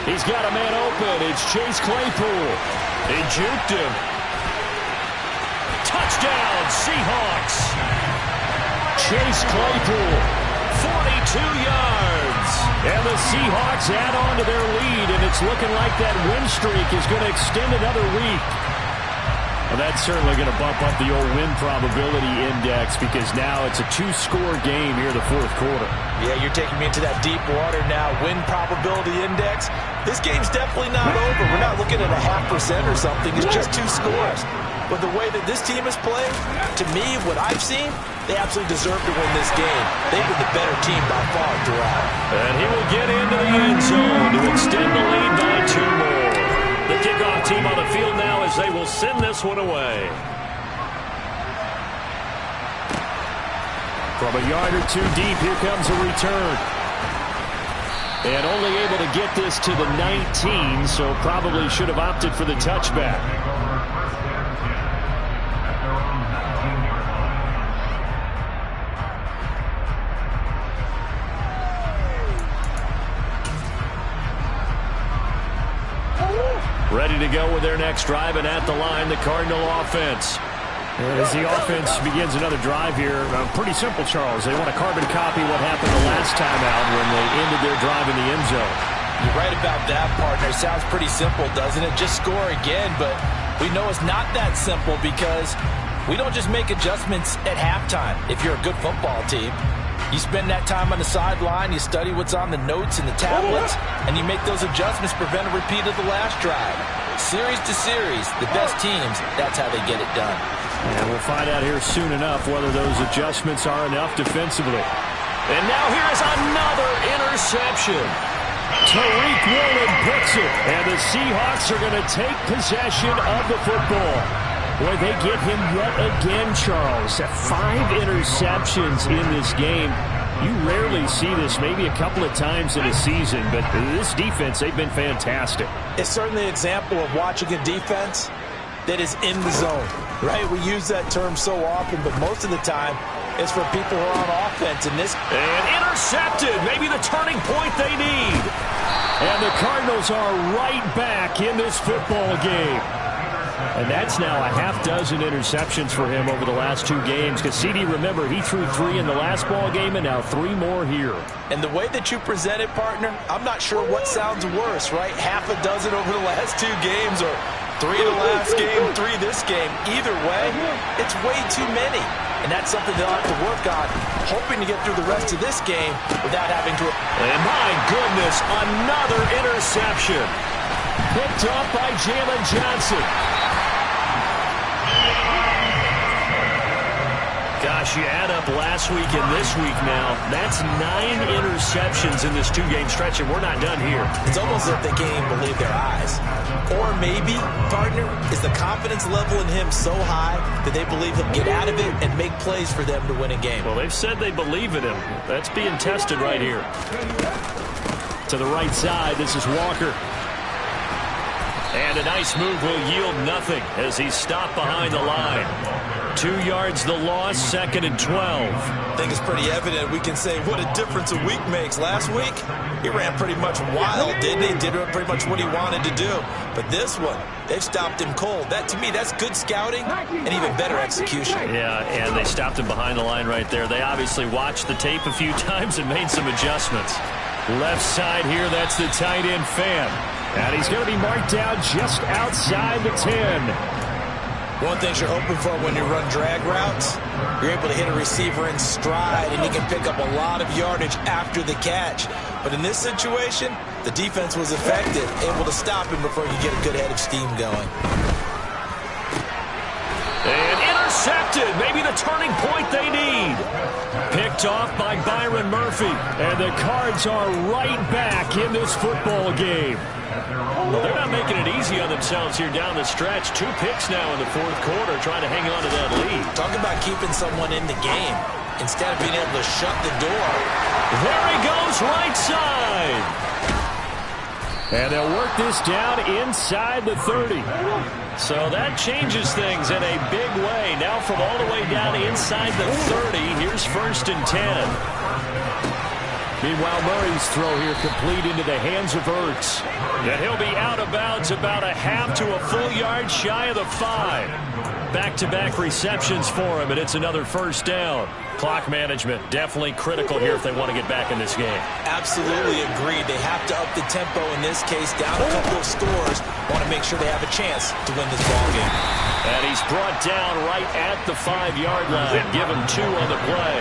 He's got a man open. It's Chase Claypool. He juked him. Touchdown, Seahawks. Chase Claypool. 42 yards. And the Seahawks add on to their lead, and it's looking like that win streak is going to extend another week. Well, that's certainly going to bump up the old win probability index because now it's a two-score game here in the fourth quarter. Yeah, you're taking me into that deep water now. Win probability index. This game's definitely not over. We're not looking at a 0.5% or something. It's just two scores. But the way that this team has played, to me, what I've seen, they absolutely deserve to win this game. They've been the better team by far throughout. And he will get into the end zone to extend the lead by 2 more. The kickoff team on the field now as they will send this one away. From a yard or two deep, here comes a return. And only able to get this to the 19, so probably should have opted for the touchback. Ready to go with their next drive, and at the line, the Cardinal offense. As the offense begins another drive here, pretty simple, Charles. They want to carbon copy what happened the last time out when they ended their drive in the end zone. You're right about that, partner. Sounds pretty simple, doesn't it? Just score again, but we know it's not that simple because we don't just make adjustments at halftime. If you're a good football team, you spend that time on the sideline, you study what's on the notes and the tablets, and you make those adjustments, prevent a repeat of the last drive. Series to series, the best teams, that's how they get it done. And we'll find out here soon enough whether those adjustments are enough defensively. And now here is another interception. Tariq Woolen picks it, and the Seahawks are going to take possession of the football. Boy, they get him yet again, Charles. 5 interceptions in this game. You rarely see this, maybe a couple of times in a season, but this defense, they've been fantastic. It's certainly an example of watching a defense that is in the zone, right? We use that term so often, but most of the time, it's for people who are on offense. And intercepted, maybe the turning point they need. And the Cardinals are right back in this football game. And that's now a half-dozen interceptions for him over the last 2 games. Because CD, remember, he threw 3 in the last ball game and now 3 more here. And the way that you present it, partner, I'm not sure what sounds worse, right? Half a dozen over the last 2 games or 3 in the last game, 3 this game. Either way, it's way too many. And that's something they'll have to work on, hoping to get through the rest of this game without having to... And my goodness, another interception. Picked off by Jalen Johnson. Gosh, you add up last week and this week now, that's 9 interceptions in this 2-game stretch, and we're not done here. It's almost as if they can't even believe their eyes. Or maybe, partner, is the confidence level in him so high that they believe he'll get out of it and make plays for them to win a game. Well, they've said they believe in him. That's being tested right here. To the right side, this is Walker. And a nice move will yield nothing as he's stopped behind the line. 2 yards the loss, 2nd and 12. I think it's pretty evident. We can say what a difference a week makes. Last week, he ran pretty much wild, didn't he? Did pretty much what he wanted to do. But this one, they've stopped him cold. That, to me, that's good scouting and even better execution. Yeah, and they stopped him behind the line right there. They obviously watched the tape a few times and made some adjustments. Left side here, that's the tight end fan. And he's going to be marked down just outside the 10. One thing you're hoping for when you run drag routes, you're able to hit a receiver in stride, and he can pick up a lot of yardage after the catch. But in this situation, the defense was effective, able to stop him before you get a good head of steam going. And intercepted, maybe the turning point they need. Picked off by Byron Murphy. And the Cards are right back in this football game. Well, they're not making it easy on themselves here down the stretch. 2 picks now in the 4th quarter, trying to hang on to that lead. Talk about keeping someone in the game instead of being able to shut the door. There he goes, right side. And they'll work this down inside the 30. So that changes things in a big way. Now from all the way down inside the 30, here's 1st and 10. Meanwhile, Murray's throw here complete into the hands of Ertz. And he'll be out of bounds about a half to a full yard shy of the 5. Back-to-back receptions for him, and it's another 1st down. Clock management definitely critical here if they want to get back in this game. Absolutely agreed. They have to up the tempo in this case, down a couple of scores. Want to make sure they have a chance to win this ball game. And he's brought down right at the 5-yard line. Give him 2 on the play.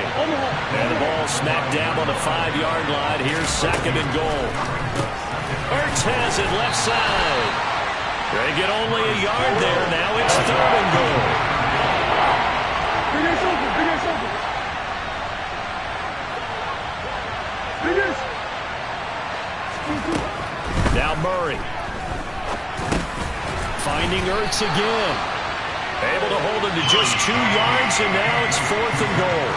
And the ball smacked down on the 5-yard line. Here's 2nd and goal. Ertz has it left side. They get only a yard there. Now it's 3rd and goal. Now Murray. Finding Ertz again. Able to hold him to just 2 yards, and now it's 4th and goal.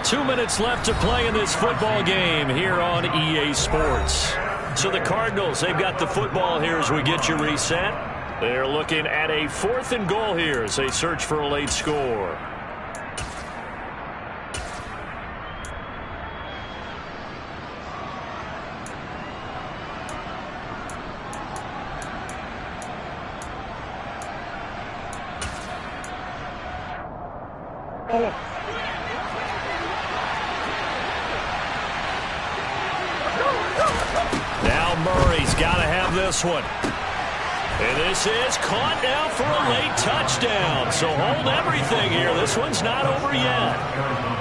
2 minutes left to play in this football game here on EA Sports. So the Cardinals, they've got the football here as we get you reset. They're looking at a 4th and goal here as they search for a late score. Now Murray's got to have this one. And this is caught now for a late touchdown. So hold everything here. This one's not over yet.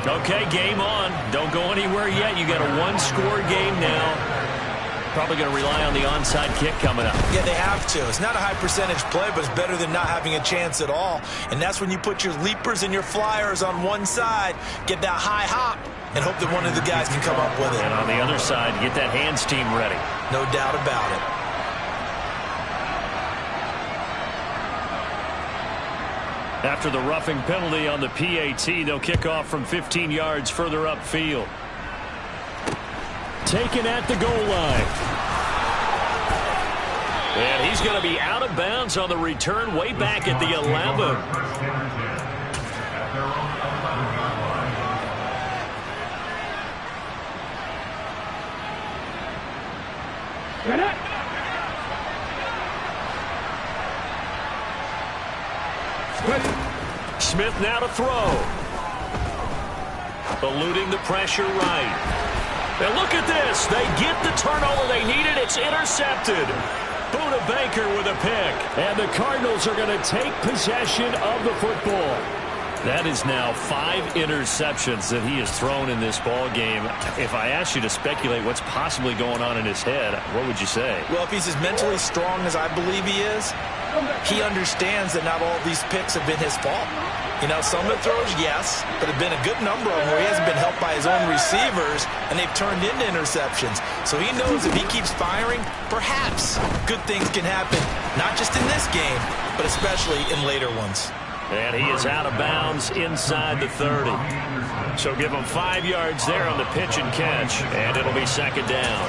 Okay, game on. Don't go anywhere yet. You got a 1-score game now. Probably going to rely on the onside kick coming up. Yeah, they have to. It's not a high percentage play, but it's better than not having a chance at all. And that's when you put your leapers and your flyers on one side, get that high hop, and hope that one of the guys can come up with it. And on the other side, get that hands team ready. No doubt about it. After the roughing penalty on the PAT, they'll kick off from 15 yards further upfield. Taken at the goal line. And he's going to be out of bounds on the return way back at the 11. Smith now to throw. Eluding the pressure right. And look at this. They get the turnover they needed. It's intercepted. Buda Baker with a pick. And the Cardinals are going to take possession of the football. That is now 5 interceptions that he has thrown in this ball game. If I asked you to speculate what's possibly going on in his head, what would you say? Well, if he's as mentally strong as I believe he is, he understands that not all these picks have been his fault. You know, some of the throws, yes, but have been a good number of them where he hasn't been helped by his own receivers, and they've turned into interceptions. So he knows if he keeps firing, perhaps good things can happen, not just in this game, but especially in later ones. And he is out of bounds inside the 30. So give him 5 yards there on the pitch and catch, and it'll be second down.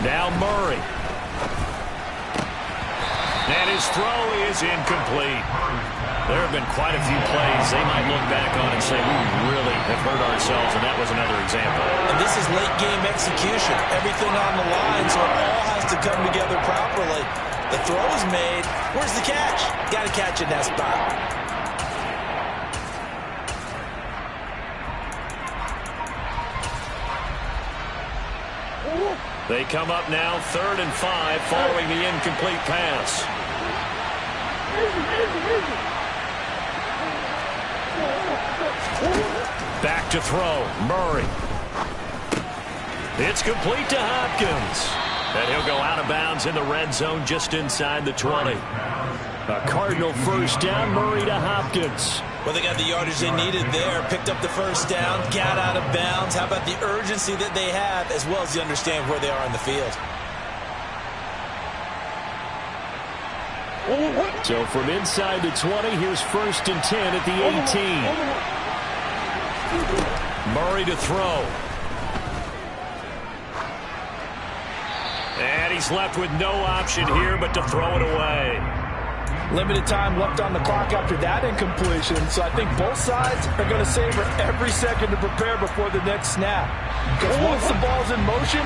Now Murray. And his throw is incomplete. There have been quite a few plays they might look back on and say, we really have hurt ourselves, and that was another example. And this is late-game execution. Everything on the line, so it all has to come together properly. The throw is made. Where's the catch? Got to catch in that spot. They come up now 3rd and 5 following the incomplete pass. Back to throw. Murray. It's complete to Hopkins. And he'll go out of bounds in the red zone just inside the 20. A Cardinal first down, Murray to Hopkins. Well, they got the yardage they needed there. Picked up the first down, got out of bounds. How about the urgency that they have, as well as the understand where they are in the field? So from inside the 20, here's 1st and 10 at the 18. Murray to throw. And he's left with no option here but to throw it away. Limited time left on the clock after that incompletion, so I think both sides are going to savor every second to prepare before the next snap. Because once the ball's in motion,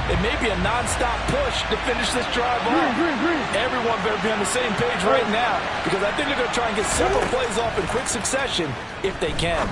it may be a non-stop push to finish this drive off. Everyone better be on the same page right now, because I think they're going to try and get several plays off in quick succession if they can.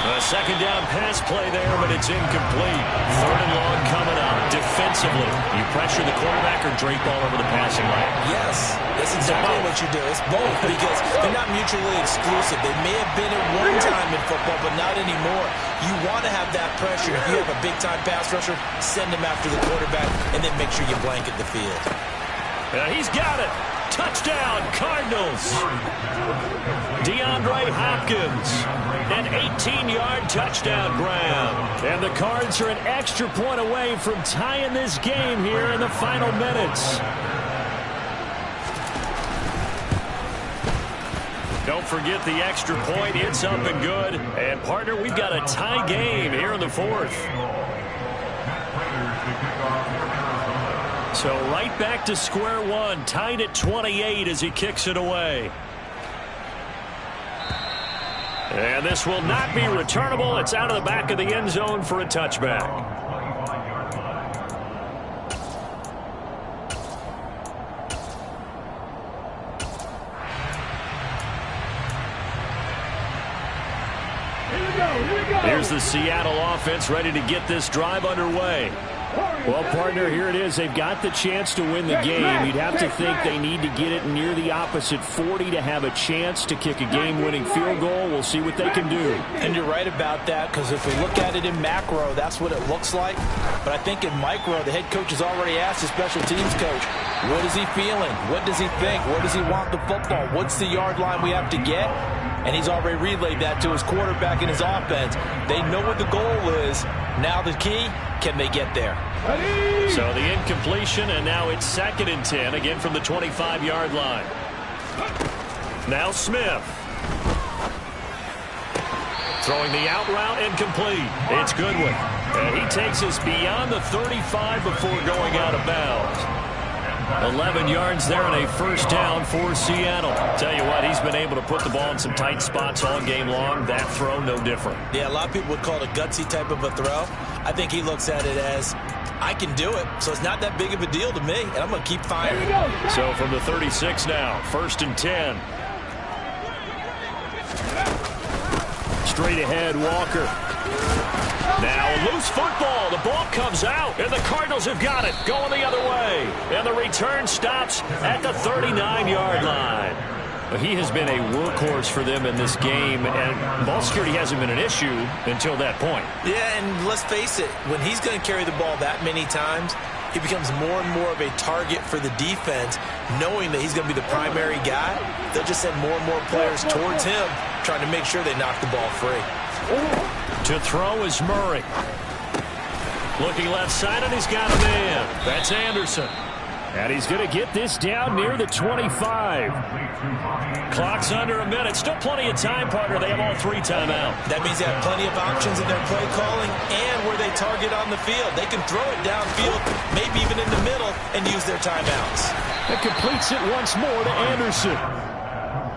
A second down pass play there, but it's incomplete. 3rd and long coming up. Defensively, you pressure the quarterback or drape all over the passing lane? Yes, that's exactly what you do. It's both, because they're not mutually exclusive. They may have been at one time in football, but not anymore. You want to have that pressure. If you have a big-time pass rusher, send him after the quarterback, and then make sure you blanket the field. He's got it. Touchdown, Cardinals. DeAndre Hopkins, an 18-yard touchdown grab. And the Cards are an extra point away from tying this game here in the final minutes. Don't forget the extra point. It's up and good. And, partner, we've got a tie game here in the 4th. So right back to square one, tied at 28 as he kicks it away. And this will not be returnable. It's out of the back of the end zone for a touchback. Here's the Seattle offense ready to get this drive underway. Well, partner, here it is. They've got the chance to win the game. You'd have to think they need to get it near the opposite 40 to have a chance to kick a game-winning field goal. We'll see what they can do. And you're right about that, because if we look at it in macro, that's what it looks like. But I think in micro, the head coach has already asked the special teams coach, what is he feeling? What does he think? Where does he want the football? What's the yard line we have to get? And he's already relayed that to his quarterback and his offense. They know what the goal is. Now the key, can they get there? So the incompletion, and now it's 2nd and 10, again from the 25-yard line. Now Smith. Throwing the out route and complete. It's Goodwin. And he takes us beyond the 35 before going out of bounds. 11 yards there and a first down for Seattle. Tell you what, he's been able to put the ball in some tight spots all game long. That throw, no different. Yeah, a lot of people would call it a gutsy type of a throw. I think he looks at it as I can do it, so it's not that big of a deal to me, and I'm going to keep firing. So from the 36 now, 1st and 10. Straight ahead, Walker. Now a loose football. The ball comes out, and the Cardinals have got it. Going the other way. And the return stops at the 39-yard line. He has been a workhorse for them in this game, and ball security hasn't been an issue until that point. Yeah, and let's face it, when he's going to carry the ball that many times, he becomes more and more of a target for the defense, knowing that he's going to be the primary guy. They'll just send more and more players towards him, trying to make sure they knock the ball free. To throw is Murray. Looking left side, and he's got a man. That's Anderson. And he's going to get this down near the 25. Clock's under a minute. Still plenty of time, partner. They have all 3 timeouts. That means they have plenty of options in their play calling and where they target on the field. They can throw it downfield, maybe even in the middle, and use their timeouts. It completes it once more to Anderson.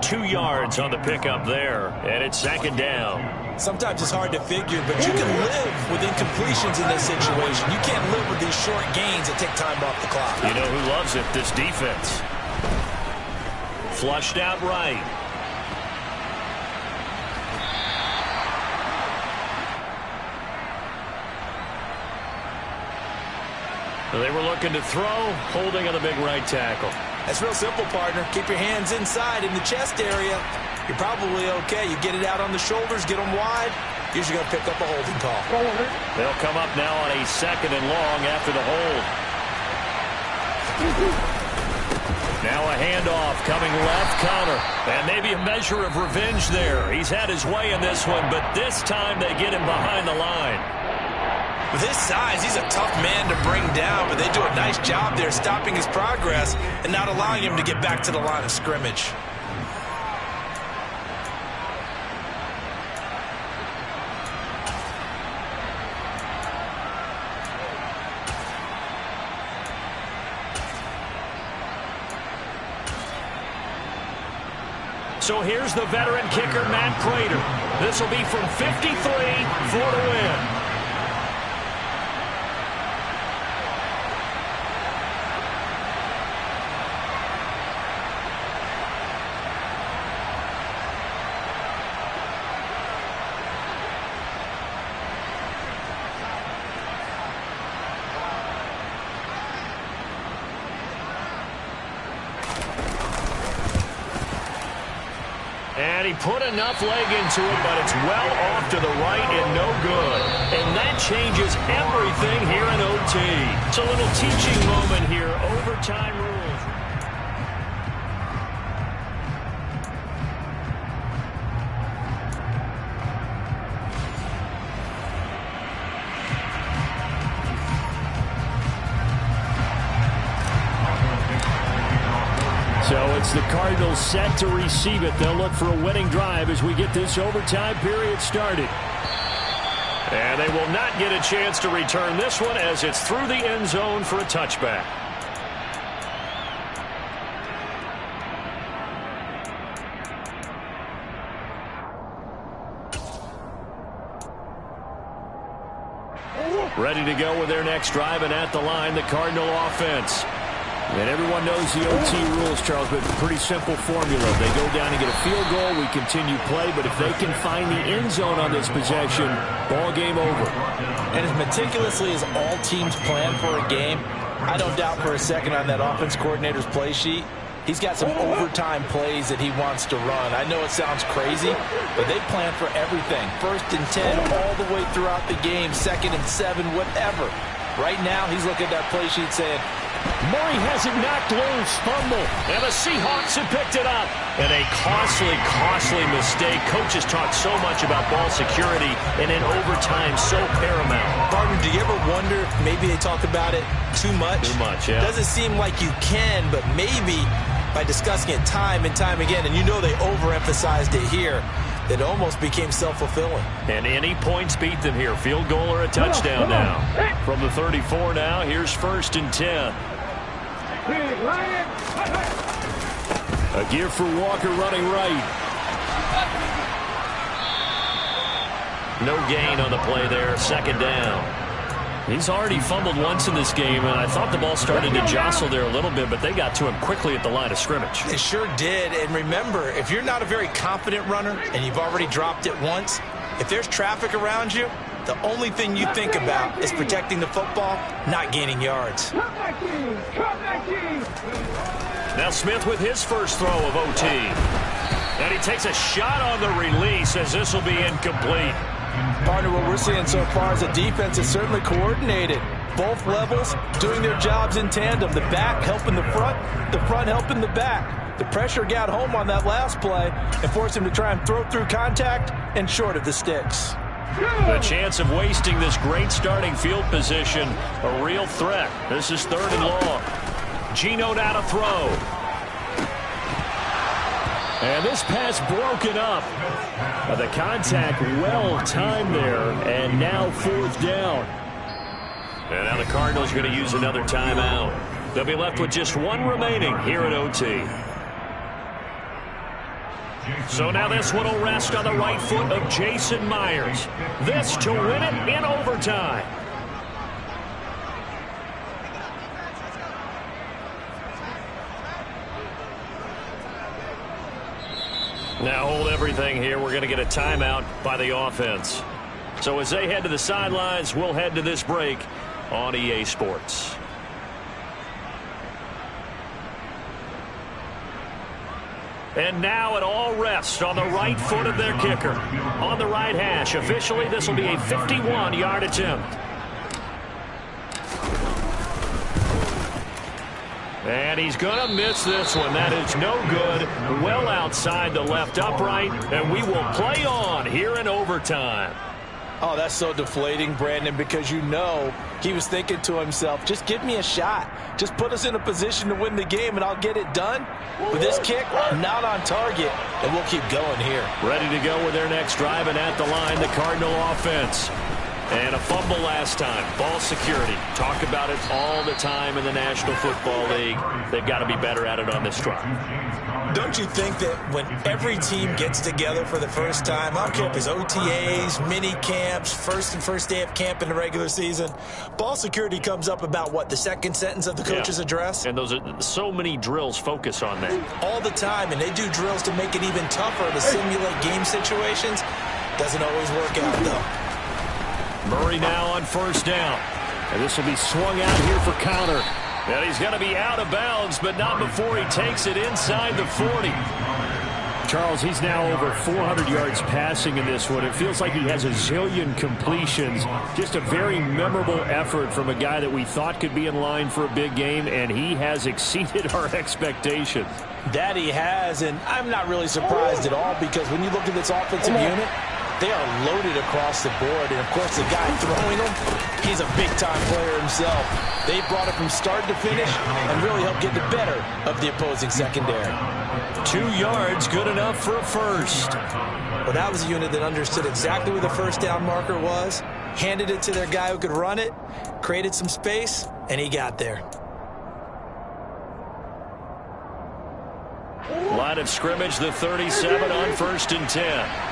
2 yards on the pickup there, and it's 2nd down. Sometimes it's hard to figure, but you can live with incompletions in this situation. You can't live with these short gains that take time off the clock. You know who loves it? This defense. Flushed out right. They were looking to throw, holding on the big right tackle. That's real simple, partner. Keep your hands inside in the chest area. You're probably okay. You get it out on the shoulders, get them wide. Usually going to pick up a holding call. They'll come up now on a 2nd and long after the hold. Now a handoff coming left counter. And maybe a measure of revenge there. He's had his way in this one, but this time they get him behind the line. With his size, he's a tough man to bring down, but they do a nice job there stopping his progress and not allowing him to get back to the line of scrimmage. So here's the veteran kicker, Matt Prater. This will be from 53 for the win. And he put enough leg into it, but it's well off to the right and no good. And that changes everything here in OT. It's a little teaching moment here. Overtime rules. So it's the Cardinals set to receive it. They'll look for a winning drive as we get this overtime period started. And they will not get a chance to return this one as it's through the end zone for a touchback. Ready to go with their next drive, and at the line, the Cardinal offense. And everyone knows the OT rules, Charles, but pretty simple formula. They go down and get a field goal, we continue play, but if they can find the end zone on this possession, ball game over. And as meticulously as all teams plan for a game, I don't doubt for a second on that offense coordinator's play sheet, he's got some overtime plays that he wants to run. I know it sounds crazy, but they plan for everything. 1st and 10 all the way throughout the game, 2nd and 7, whatever. Right now, he's looking at that play sheet saying, Murray has it knocked loose. Fumble. And the Seahawks have picked it up. And a costly, costly mistake. Coaches talk so much about ball security, and in overtime, so paramount. Partner, do you ever wonder, maybe they talk about it too much? Too much, yeah. Doesn't seem like you can, but maybe by discussing it time and time again, and you know they overemphasized it here, it almost became self-fulfilling. And any points beat them here. Field goal or a touchdown now. From the 34 now, here's 1st and 10. A give for Walker running right. No gain on the play there. 2nd down. He's already fumbled once in this game, and I thought the ball started to jostle there a little bit, but they got to him quickly at the line of scrimmage. They sure did. And remember, if you're not a very confident runner and you've already dropped it once, if there's traffic around you, the only thing you think about is protecting the football, not gaining yards. Cut my team! Cut my team! Now Smith with his first throw of OT. And he takes a shot on the release as this will be incomplete. Partner, what we're seeing so far is the defense is certainly coordinated. Both levels doing their jobs in tandem. The back helping the front helping the back. The pressure got home on that last play and forced him to try and throw through contact and short of the sticks. The chance of wasting this great starting field position, a real threat. This is 3rd and long. Geno now to throw. And this pass broken up. The contact well timed there, and now 4th down. And now the Cardinals are going to use another timeout. They'll be left with just one remaining here at OT. So now this one will rest on the right foot of Jason Myers. This to win it in overtime. Now hold everything here. We're going to get a timeout by the offense. So as they head to the sidelines, we'll head to this break on EA Sports. And now it all rests on the right foot of their kicker. On the right hash. Officially, this will be a 51-yard attempt. And he's going to miss this one. That is no good. Well outside the left upright. And we will play on here in overtime. Oh, that's so deflating, Brandon, because you know he was thinking to himself, just give me a shot. Just put us in a position to win the game, and I'll get it done. With this kick, not on target, and we'll keep going here. Ready to go with their next drive, and at the line, the Cardinal offense. And a fumble last time. Ball security. Talk about it all the time in the National Football League. They've got to be better at it on this drive. Don't you think that when every team gets together for the first time, I don't care if it's OTAs, mini camps, first day of camp in the regular season, ball security comes up about, what, the second sentence of the coach's address? And those are so many drills focus on that. All the time, and they do drills to make it even tougher to simulate game situations. Doesn't always work out, though. Murray now on 1st down. And this will be swung out here for counter. And he's going to be out of bounds, but not before he takes it inside the 40. Charles, he's now over 400 yards passing in this one. It feels like he has a zillion completions. Just a very memorable effort from a guy that we thought could be in line for a big game, and he has exceeded our expectations. That he has, and I'm not really surprised at all, because when you look at this offensive unit, they are loaded across the board. And, of course, the guy throwing them, he's a big-time player himself. They brought it from start to finish and really helped get the better of the opposing secondary. 2 yards, good enough for a first. Well, that was a unit that understood exactly where the first down marker was, handed it to their guy who could run it, created some space, and he got there. Line of scrimmage, the 37 on 1st and 10.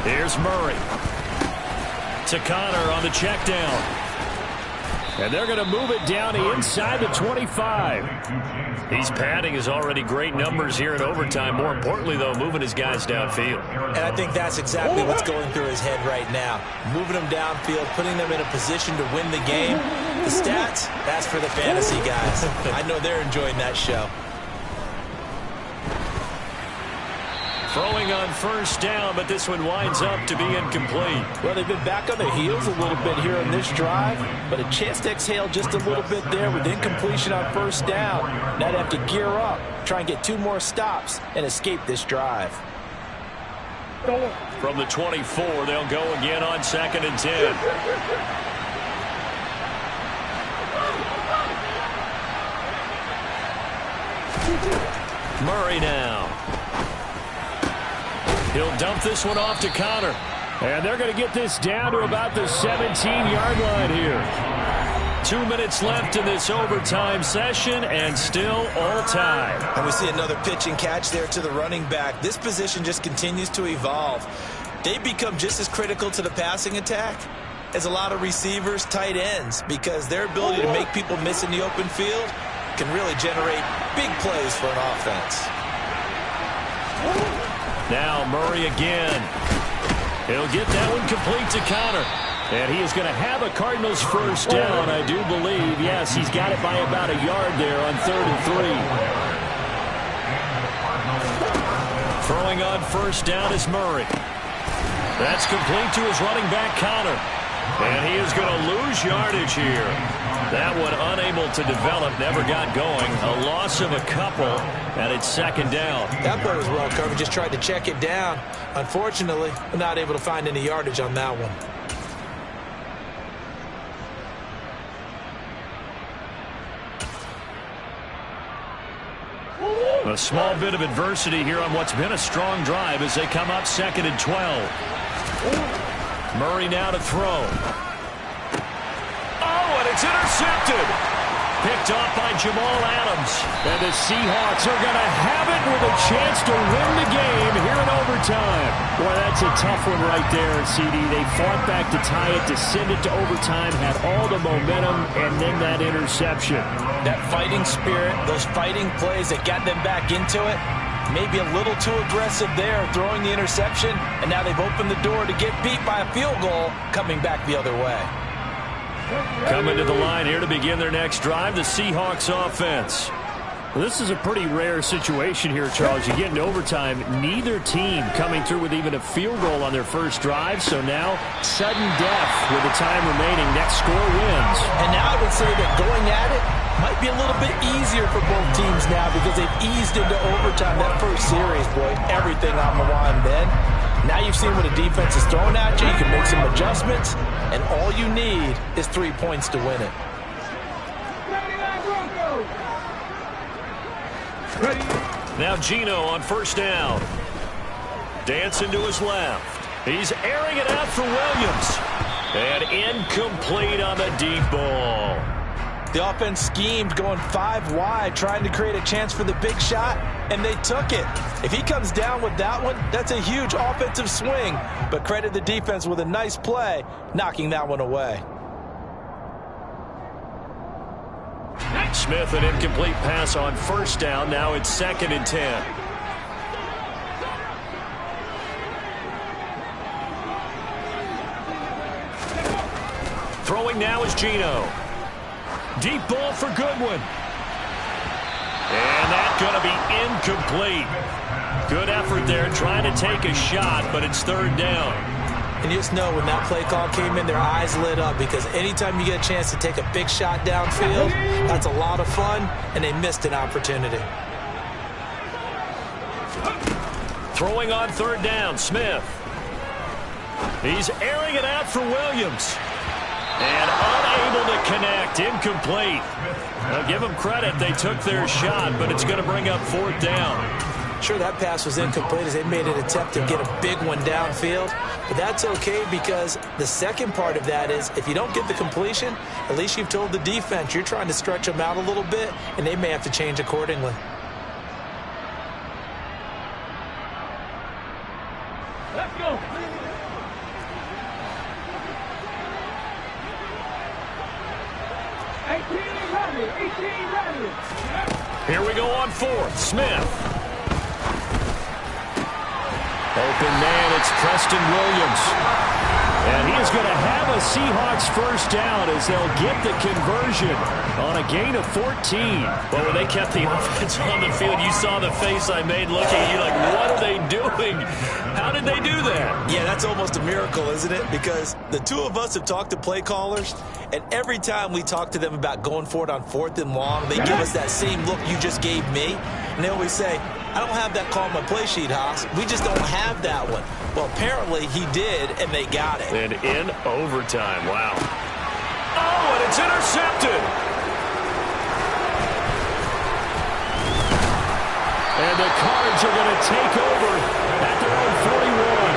Here's Murray. To Connor on the check down. And they're going to move it down inside the 25. He's padding his already great numbers here in overtime. More importantly, though, moving his guys downfield. And I think that's exactly what's going through his head right now. Moving them downfield, putting them in a position to win the game. The stats, that's for the fantasy guys. I know they're enjoying that show. Throwing on 1st down, but this one winds up to be incomplete. Well, they've been back on their heels a little bit here on this drive, but a chance to exhale just a little bit there with incompletion on 1st down. Now they have to gear up, try and get 2 more stops, and escape this drive. From the 24, they'll go again on 2nd and 10. Murray now. He'll dump this one off to Connor. And they're going to get this down to about the 17-yard line here. 2 minutes left in this overtime session, and still all time. And we see another pitch and catch there to the running back. This position just continues to evolve. They become just as critical to the passing attack as a lot of receivers, tight ends, because their ability to make people miss in the open field can really generate big plays for an offense. Now Murray again. He'll get that one complete to Connor. And he is going to have a Cardinals first down, I do believe. Yes, he's got it by about a yard there on 3rd and 3. Throwing on first down is Murray. That's complete to his running back, Connor. And he is going to lose yardage here. That one unable to develop, never got going. A loss of a couple, and it's 2nd down. That play was well covered, just tried to check it down. Unfortunately, not able to find any yardage on that one. A small bit of adversity here on what's been a strong drive as they come up 2nd and 12. Murray now to throw. Oh, and it's intercepted. Picked off by Jamal Adams. And the Seahawks are going to have it with a chance to win the game here in overtime. Boy, that's a tough one right there, CD. They fought back to tie it, to send it to overtime, had all the momentum, and then that interception. That fighting spirit, those fighting plays that got them back into it, maybe a little too aggressive there, throwing the interception, and now they've opened the door to get beat by a field goal, coming back the other way. Coming to the line here to begin their next drive, the Seahawks offense. Well, this is a pretty rare situation here, Charles. You get into overtime, neither team coming through with even a field goal on their first drive, so now sudden death with the time remaining. Next score wins. And now I would say that going at it might be a little bit easier for both teams now because they've eased into overtime. That first series, boy, everything on the line then. Now you've seen what a defense is throwing at you. You can make some adjustments, and all you need is 3 points to win it. Now Gino on first down. Dancing to his left. He's airing it out for Williams. And incomplete on the deep ball. The offense schemed going 5 wide, trying to create a chance for the big shot, and they took it. If he comes down with that one, that's a huge offensive swing. But credit the defense with a nice play, knocking that one away. Smith, an incomplete pass on first down. Now it's 2nd and 10. Throwing now is Gino. Deep ball for Goodwin. And that's going to be incomplete. Good effort there trying to take a shot, but it's 3rd down. And you just know when that play call came in, their eyes lit up because anytime you get a chance to take a big shot downfield, that's a lot of fun, and they missed an opportunity. Throwing on 3rd down, Smith. He's airing it out for Williams. And unable to connect, incomplete. Now give them credit, they took their shot, but it's going to bring up 4th down. Sure, that pass was incomplete as they made an attempt to get a big one downfield, but that's okay because the second part of that is if you don't get the completion, at least you've told the defense you're trying to stretch them out a little bit, and they may have to change accordingly. Let's go. Here we go on 4th. Smith. Open man, it's Preston Williams. And he is going to have a Seahawks first down as they'll get the conversion on a gain of 14. Well, when they kept the offense on the field, you saw the face I made looking at you like, what are they doing? How did they do that? Yeah, that's almost a miracle, isn't it? Because the two of us have talked to play callers, and every time we talk to them about going for it on 4th and long, they give us that same look you just gave me. And they always say, I don't have that call on my play sheet, Haas. We just don't have that one. Well, apparently he did, and they got it. And in overtime, wow. Oh, and it's intercepted. And the Cards are going to take over at their own 41.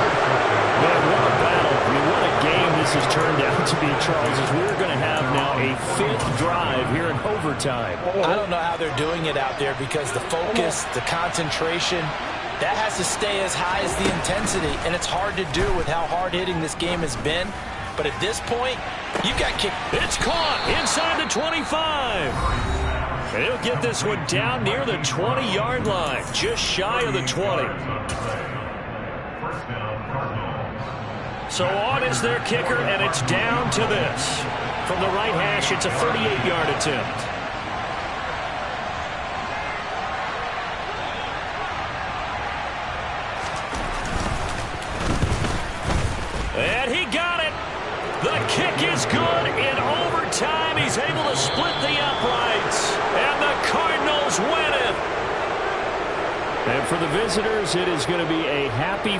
Man, what a battle. I mean, what a game this has turned out to be, Charles, as we're going to have now a 5th overtime. I don't know how they're doing it out there because the focus, the concentration, that has to stay as high as the intensity, and it's hard to do with how hard-hitting this game has been. But at this point, you've got kick. It's caught inside the 25. He'll get this one down near the 20-yard line, just shy of the 20. So on is their kicker, and it's down to this. From the right hash, it's a 38-yard attempt. And he got it. The kick is good. In overtime, he's able to split the uprights. And the Cardinals win it. And for the visitors, it is going to be a happy